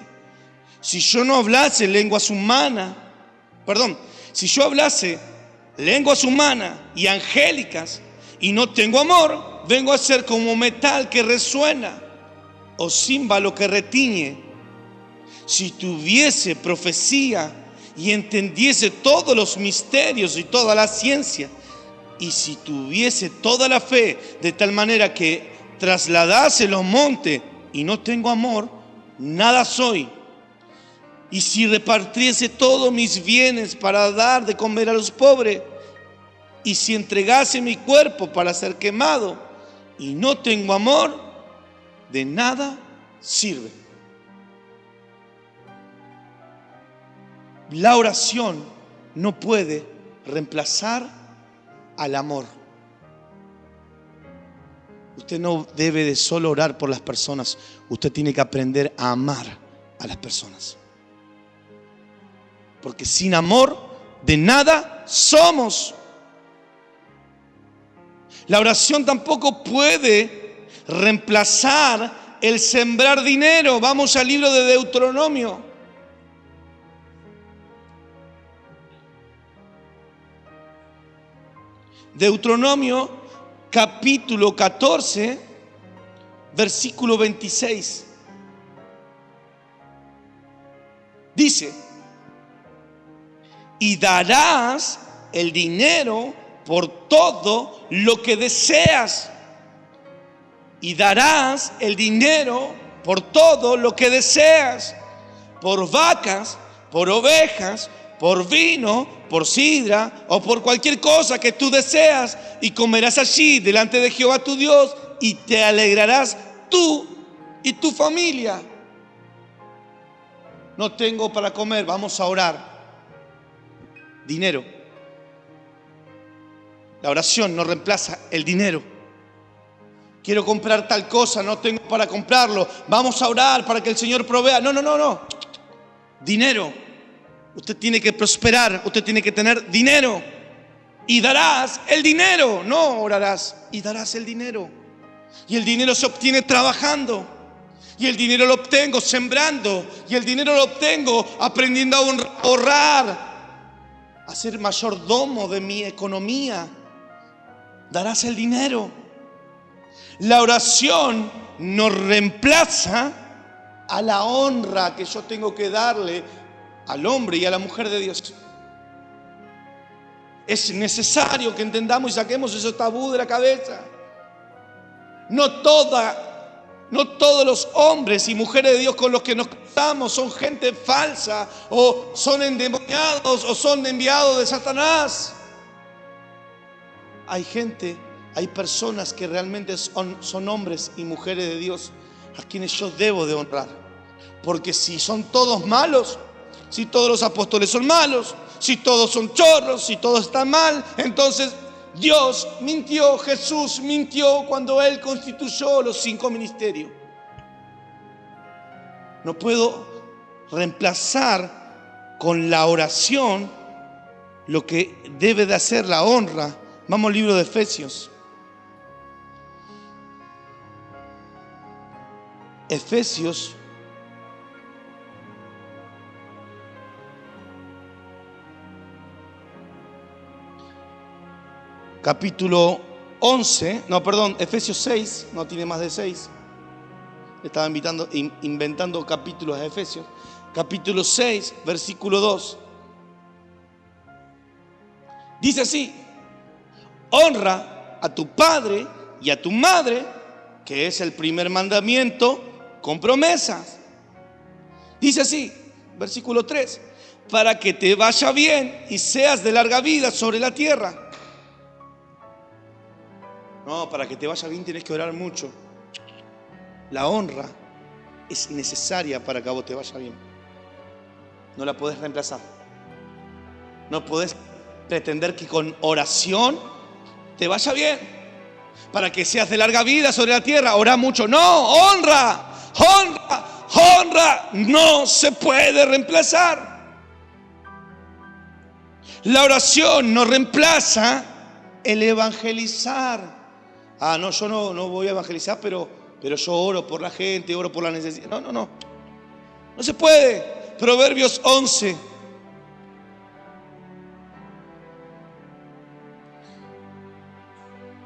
Si yo no hablase lenguas humanas, si yo hablase lenguas humanas y angélicas y no tengo amor, vengo a ser como metal que resuena o címbalo que retiñe. Si tuviese profecía y entendiese todos los misterios y toda la ciencia, y si tuviese toda la fe de tal manera que trasladase los montes y no tengo amor, nada soy. Y si repartiese todos mis bienes para dar de comer a los pobres, y si entregase mi cuerpo para ser quemado y no tengo amor, de nada sirve. La oración no puede reemplazar al amor. Usted no debe de solo orar por las personas, usted tiene que aprender a amar a las personas. Porque sin amor de nada somos. La oración tampoco puede reemplazar el sembrar dinero. Vamos al libro de Deuteronomio. Deuteronomio capítulo 14, versículo 26. Dice, y darás el dinero por todo lo que deseas. Y darás el dinero por todo lo que deseas. Por vacas, por ovejas, por vino, por sidra o por cualquier cosa que tú deseas. Y comerás allí delante de Jehová tu Dios y te alegrarás tú y tu familia. No tengo para comer, vamos a orar. Dinero. La oración no reemplaza el dinero. Quiero comprar tal cosa, no tengo para comprarlo. Vamos a orar para que el Señor provea. No. Dinero. Usted tiene que prosperar, usted tiene que tener dinero. Y darás el dinero. No orarás, y darás el dinero. Y el dinero se obtiene trabajando. Y el dinero lo obtengo sembrando. Y el dinero lo obtengo aprendiendo a ahorrar. A ser mayordomo de mi economía. Darás el dinero. La oración no reemplaza a la honra que yo tengo que darle al hombre y a la mujer de Dios. Es necesario que entendamos y saquemos esos tabú de la cabeza. No todos los hombres y mujeres de Dios con los que nos casamos son gente falsa, o son endemoniados, o son enviados de Satanás. Hay personas que realmente son hombres y mujeres de Dios a quienes yo debo de honrar. Porque si son todos malos, si todos los apóstoles son malos, si todos son chorros, si todos están mal, entonces Dios mintió, Jesús mintió cuando Él constituyó los 5 ministerios. No puedo reemplazar con la oración lo que debe de hacer la honra. Vamos al libro de Efesios. Efesios capítulo 11, Efesios 6, no tiene más de 6. Estaba inventando capítulos de Efesios. Capítulo 6, versículo 2. Dice así: honra a tu padre y a tu madre, que es el primer mandamiento, con promesas. Dice así, versículo 3: para que te vaya bien y seas de larga vida sobre la tierra. No, para que te vaya bien tienes que orar mucho. La honra es necesaria para que a vos te vaya bien. No la podés reemplazar. No podés pretender que con oración te vaya bien. Para que seas de larga vida sobre la tierra, orá mucho. No, honra honra no se puede reemplazar. La oración no reemplaza el evangelizar. No, yo no voy a evangelizar, pero yo oro por la gente, oro por la necesidad. No se puede. Proverbios 11.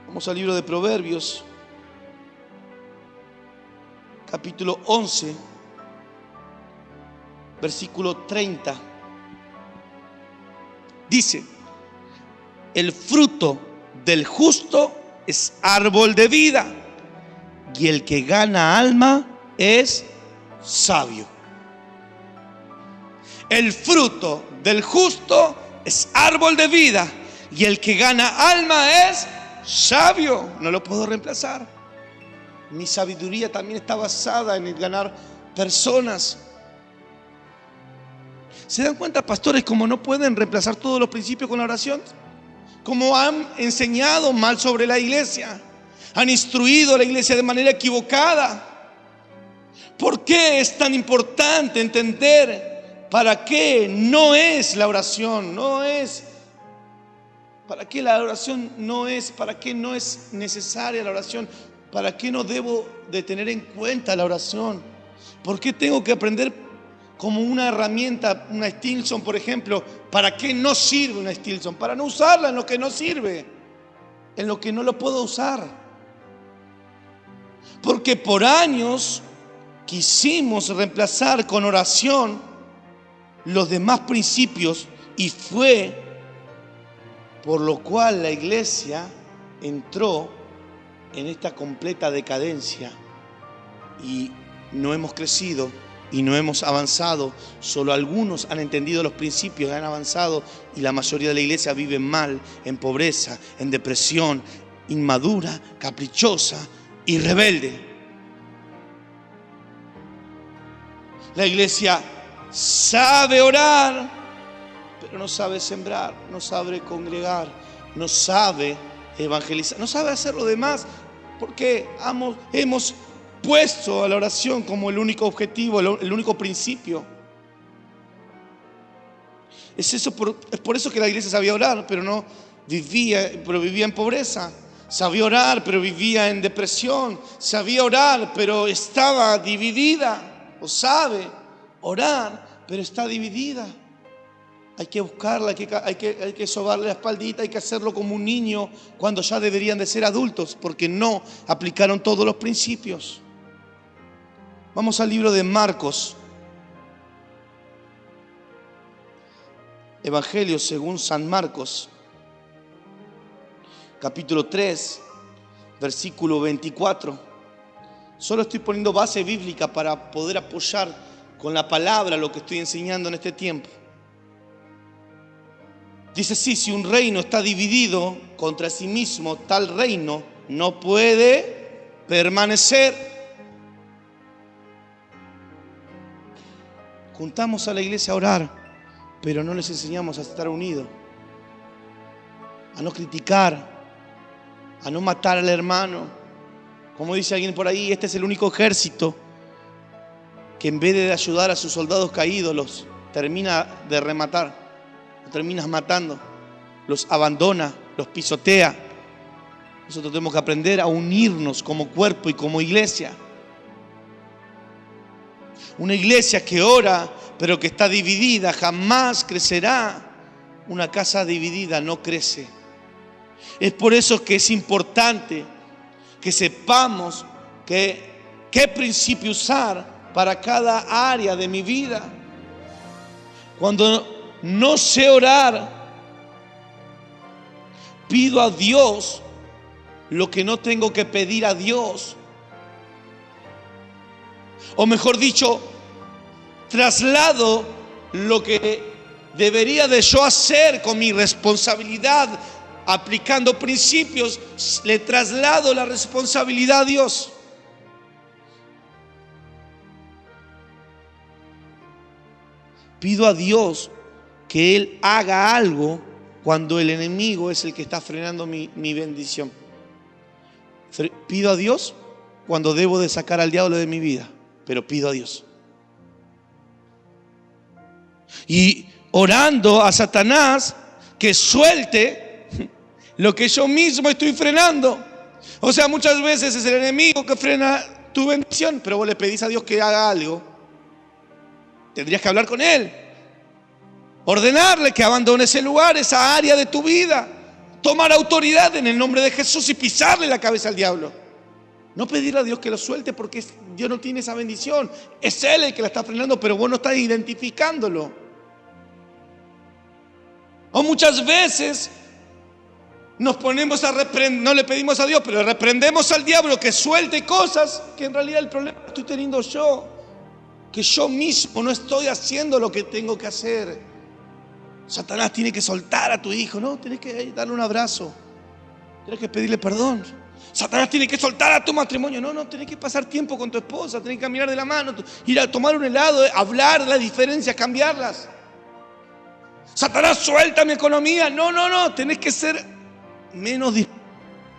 Vamos al libro de Proverbios, capítulo 11, versículo 30. Dice: el fruto del justo es árbol de vida, y el que gana alma es sabio. El fruto del justo es árbol de vida, y el que gana alma es sabio. No lo puedo reemplazar. Mi sabiduría también está basada en el ganar personas. ¿Se dan cuenta, pastores, cómo no pueden reemplazar todos los principios con la oración? Cómo han enseñado mal sobre la iglesia, han instruido a la iglesia de manera equivocada. ¿Por qué es tan importante entender para qué no es la oración? ¿Para qué la oración no es? ¿Para qué no es necesaria la oración? ¿Para qué no debo de tener en cuenta la oración? ¿Por qué tengo que aprender como una herramienta, una Stilson, por ejemplo? ¿Para qué no sirve una Stilson? Para no usarla en lo que no sirve, en lo que no lo puedo usar. Porque por años quisimos reemplazar con oración los demás principios, y fue por lo cual la iglesia entró en esta completa decadencia y no hemos crecido y no hemos avanzado. Solo algunos han entendido los principios y han avanzado, y la mayoría de la iglesia vive mal, en pobreza, en depresión, inmadura, caprichosa y rebelde. La iglesia sabe orar, pero no sabe sembrar, no sabe congregar, no sabe evangelizar, no sabe hacer lo demás, porque hemos puesto a la oración como el único objetivo, el único principio. Es por eso que la iglesia sabía orar, pero vivía en pobreza. Sabía orar, pero vivía en depresión. Sabía orar, pero estaba dividida. O sabe orar, pero está dividida. Hay que buscarla, hay que sobarle la espaldita, hay que hacerlo como un niño cuando ya deberían de ser adultos, porque no aplicaron todos los principios. Vamos al libro de Marcos. Evangelio según San Marcos, capítulo 3, versículo 24. Solo estoy poniendo base bíblica para poder apoyar con la palabra lo que estoy enseñando en este tiempo. Dice así: si un reino está dividido contra sí mismo, tal reino no puede permanecer. Juntamos a la iglesia a orar, pero no les enseñamos a estar unidos, a no criticar, a no matar al hermano. Como dice alguien por ahí, este es el único ejército que en vez de ayudar a sus soldados caídos los termina de rematar, los termina matando, los abandona, los pisotea. Nosotros tenemos que aprender a unirnos como cuerpo y como iglesia. Una iglesia que ora pero que está dividida jamás crecerá. Una casa dividida no crece. Es por eso que es importante que sepamos qué principio usar para cada área de mi vida. Cuando no sé orar, pido a Dios lo que no tengo que pedir a Dios. O mejor dicho, traslado lo que debería de yo hacer con mi responsabilidad, aplicando principios, le traslado la responsabilidad a Dios. Pido a Dios que Él haga algo cuando el enemigo es el que está frenando mi bendición. Pido a Dios cuando debo de sacar al diablo de mi vida, pero pido a Dios. y orando a Satanás que suelte lo que yo mismo estoy frenando. O sea, muchas veces es el enemigo que frena tu bendición, pero vos le pedís a Dios que haga algo. Tendrías que hablar con Él, ordenarle que abandone ese lugar, esa área de tu vida, tomar autoridad en el nombre de Jesús y pisarle la cabeza al diablo. No pedirle a Dios que lo suelte porque Dios no tiene esa bendición. Es Él el que la está frenando, pero vos no estás identificándolo. O muchas veces nos ponemos a reprender, no le pedimos a Dios, pero reprendemos al diablo que suelte cosas que en realidad el problema lo estoy teniendo yo. Que yo mismo no estoy haciendo lo que tengo que hacer. Satanás tiene que soltar a tu hijo, ¿no? Tienes que darle un abrazo. Tienes que pedirle perdón. Satanás tiene que soltar a tu matrimonio. No, tienes que pasar tiempo con tu esposa, tienes que caminar de la mano, ir a tomar un helado, hablar de las diferencias, cambiarlas. Satanás, suelta mi economía. No, tenés que ser menos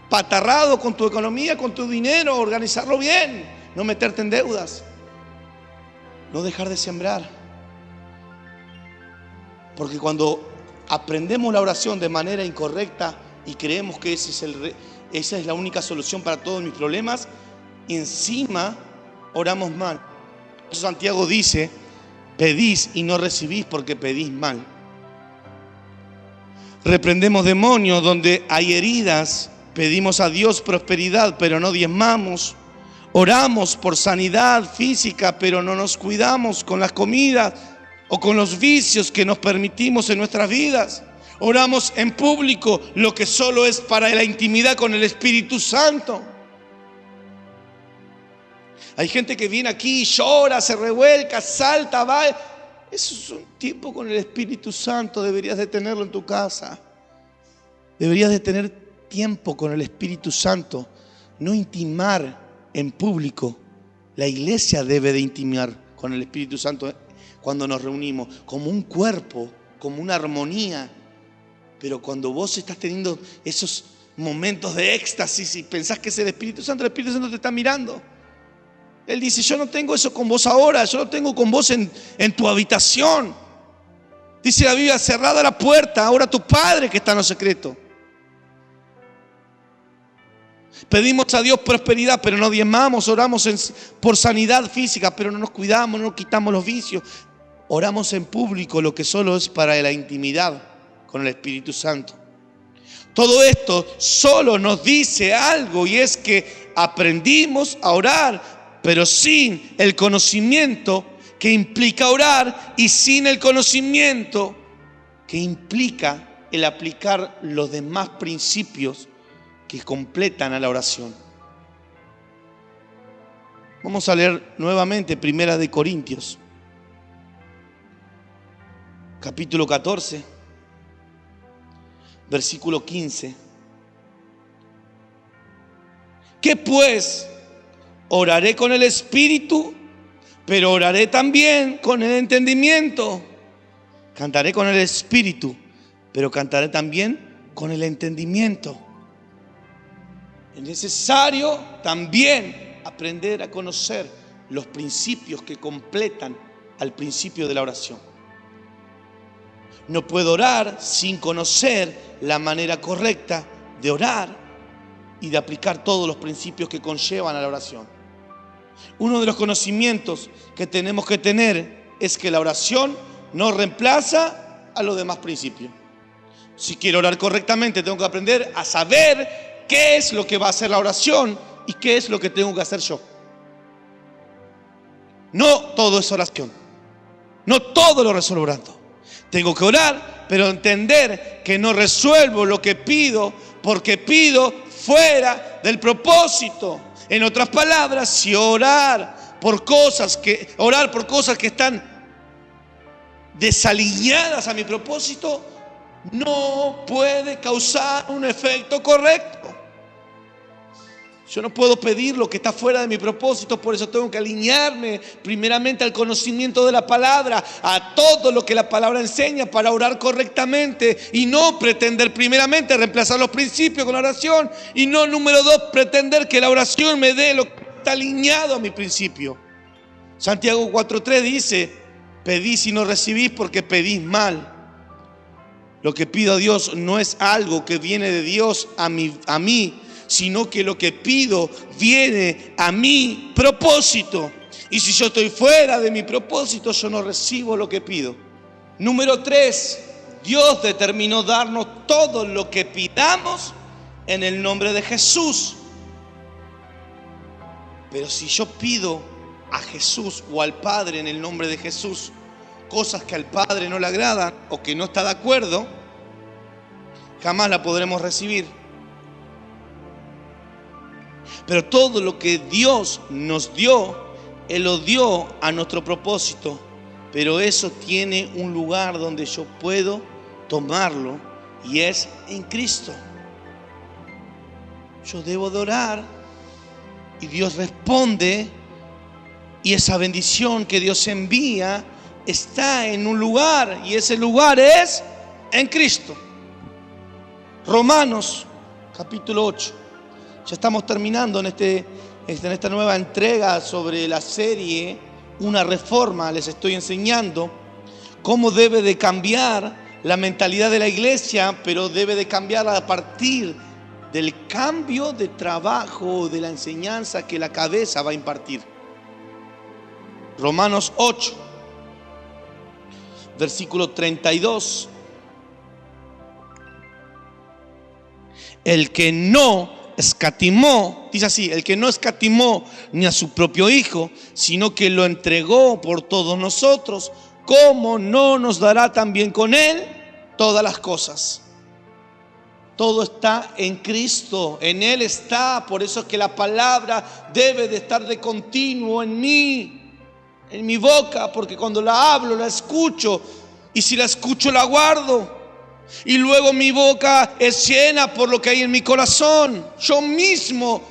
patarrado con tu economía, con tu dinero, organizarlo bien, no meterte en deudas, no dejar de sembrar. Porque cuando aprendemos la oración de manera incorrecta y creemos que esa es la única solución para todos mis problemas, encima oramos mal. Santiago dice: pedís y no recibís porque pedís mal. Reprendemos demonios donde hay heridas, pedimos a Dios prosperidad pero no diezmamos. Oramos por sanidad física pero no nos cuidamos con las comidas o con los vicios que nos permitimos en nuestras vidas. Oramos en público lo que solo es para la intimidad con el Espíritu Santo. Hay gente que viene aquí, llora, se revuelca, salta, va. Eso es un tiempo con el Espíritu Santo. Deberías de tenerlo en tu casa. Deberías de tener tiempo con el Espíritu Santo. No intimar en público. La iglesia debe de intimar con el Espíritu Santo cuando nos reunimos, como un cuerpo, como una armonía. Pero cuando vos estás teniendo esos momentos de éxtasis y pensás que es el Espíritu Santo te está mirando. Él dice: yo no tengo eso con vos ahora, yo lo tengo con vos en tu habitación. Dice la Biblia: cerrada la puerta, ahora tu Padre que está en lo secreto. Pedimos a Dios prosperidad, pero no diezmamos. Oramos por sanidad física, pero no nos cuidamos, no nos quitamos los vicios. Oramos en público lo que solo es para la intimidad con el Espíritu Santo. Todo esto solo nos dice algo, y es que aprendimos a orar, pero sin el conocimiento que implica orar y sin el conocimiento que implica el aplicar los demás principios que completan a la oración. Vamos a leer nuevamente 1 Corintios, capítulo 14, versículo 15. ¿Qué pues? Oraré con el Espíritu, pero oraré también con el entendimiento. Cantaré con el Espíritu, pero cantaré también con el entendimiento. Es necesario también aprender a conocer los principios que completan al principio de la oración. No puedo orar sin conocer la manera correcta de orar y de aplicar todos los principios que conllevan a la oración. Uno de los conocimientos que tenemos que tener es que la oración no reemplaza a los demás principios. Si quiero orar correctamente, tengo que aprender a saber qué es lo que va a hacer la oración y qué es lo que tengo que hacer yo. No todo es oración. No todo lo resuelvo orando. Tengo que orar, pero entender que no resuelvo lo que pido porque pido fuera del propósito. En otras palabras, si orar por cosas que están desalineadas a mi propósito, no puede causar un efecto correcto. Yo no puedo pedir lo que está fuera de mi propósito, por eso tengo que alinearme primeramente al conocimiento de la palabra, a todo lo que la palabra enseña para orar correctamente y no pretender primeramente reemplazar los principios con la oración y no, número 2, pretender que la oración me dé lo que está alineado a mi principio. Santiago 4:3 dice: Pedís y no recibís porque pedís mal. Lo que pido a Dios no es algo que viene de Dios a mí, sino que lo que pido viene a mi propósito. Y si yo estoy fuera de mi propósito, yo no recibo lo que pido. Número 3, Dios determinó darnos todo lo que pidamos en el nombre de Jesús. Pero si yo pido a Jesús o al Padre en el nombre de Jesús cosas que al Padre no le agradan o que no está de acuerdo, jamás la podremos recibir. Pero todo lo que Dios nos dio, Él lo dio a nuestro propósito. Pero eso tiene un lugar donde yo puedo tomarlo, y es en Cristo. Yo debo de orar y Dios responde, y esa bendición que Dios envía está en un lugar, y ese lugar es en Cristo. Romanos capítulo 8. Ya estamos terminando en esta nueva entrega sobre la serie Una Reforma. Les estoy enseñando cómo debe de cambiar la mentalidad de la iglesia, pero debe de cambiar a partir del cambio de trabajo, de la enseñanza que la cabeza va a impartir. Romanos 8, versículo 32. El que no escatimó, dice así, el que no escatimó ni a su propio Hijo, sino que lo entregó por todos nosotros, ¿cómo no nos dará también con Él todas las cosas? Todo está en Cristo, en Él está. Por eso es que la palabra debe de estar de continuo en mí, en mi boca, porque cuando la hablo, la escucho, y si la escucho, la guardo. Y luego mi boca es llena por lo que hay en mi corazón. Yo mismo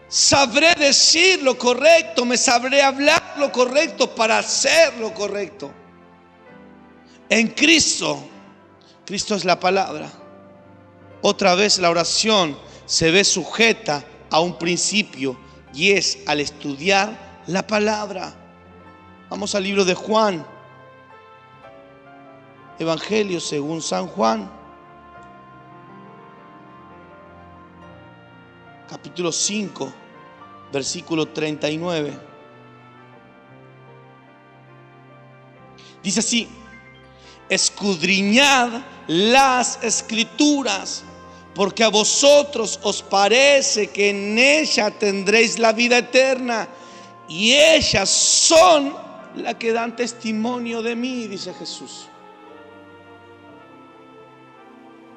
sabré decir lo correcto, me sabré hablar lo correcto para hacer lo correcto. En Cristo, Cristo es la palabra. Otra vez la oración se ve sujeta a un principio, y es al estudiar la palabra. Vamos al libro de Juan. Evangelio según San Juan, capítulo 5, versículo 39. Dice así: escudriñad las Escrituras, porque a vosotros os parece que en ella tendréis la vida eterna, y ellas son las que dan testimonio de mí, dice Jesús.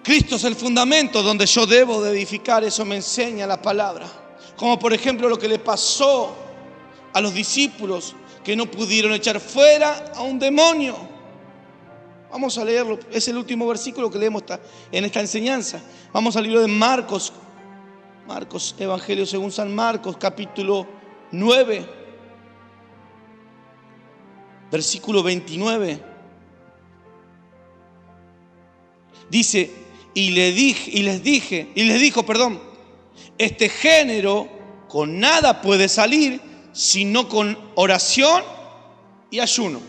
Cristo es el fundamento donde yo debo de edificar. Eso me enseña la palabra. Como por ejemplo lo que le pasó a los discípulos, que no pudieron echar fuera a un demonio. Vamos a leerlo, es el último versículo que leemos en esta enseñanza. Vamos al libro de Marcos, Evangelio según San Marcos, capítulo 9, versículo 29. Dice: y les dijo, este género con nada puede salir sino con oración y ayuno.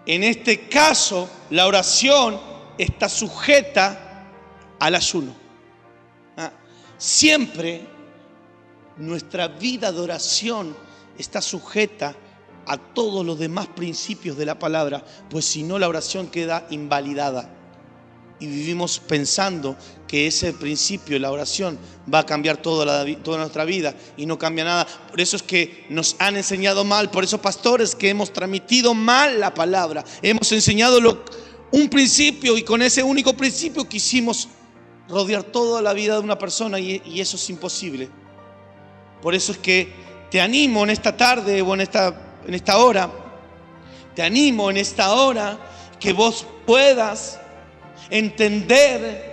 En este caso, la oración está sujeta al ayuno. Siempre nuestra vida de oración está sujeta a todos los demás principios de la palabra, pues si no, la oración queda invalidada. Y vivimos pensando que ese principio, la oración, va a cambiar toda nuestra vida, y no cambia nada. Por eso es que nos han enseñado mal, por eso pastores que hemos transmitido mal la palabra, hemos enseñado un principio, y con ese único principio quisimos rodear toda la vida de una persona, y eso es imposible. Por eso es que te animo en esta tarde o en esta hora, te animo en esta hora que vos puedas entender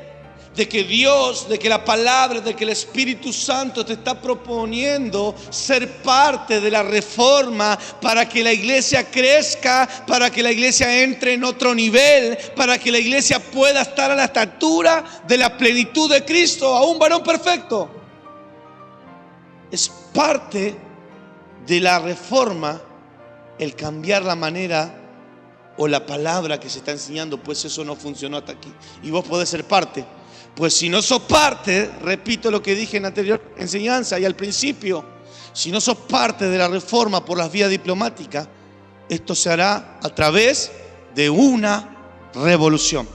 de que Dios, de que la palabra, de que el Espíritu Santo te está proponiendo ser parte de la reforma para que la iglesia crezca, para que la iglesia entre en otro nivel, para que la iglesia pueda estar a la estatura de la plenitud de Cristo, a un varón perfecto. Es parte de la reforma el cambiar la manera o la palabra que se está enseñando, pues eso no funcionó hasta aquí. Y vos podés ser parte. Pues si no sos parte, repito lo que dije en la anterior enseñanza y al principio, si no sos parte de la reforma por las vías diplomáticas, esto se hará a través de una revolución.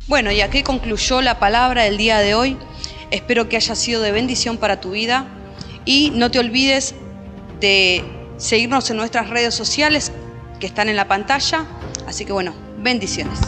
Bueno, y aquí concluyó la palabra del día de hoy. Espero que haya sido de bendición para tu vida y no te olvides de seguirnos en nuestras redes sociales que están en la pantalla. Así que bueno, bendiciones.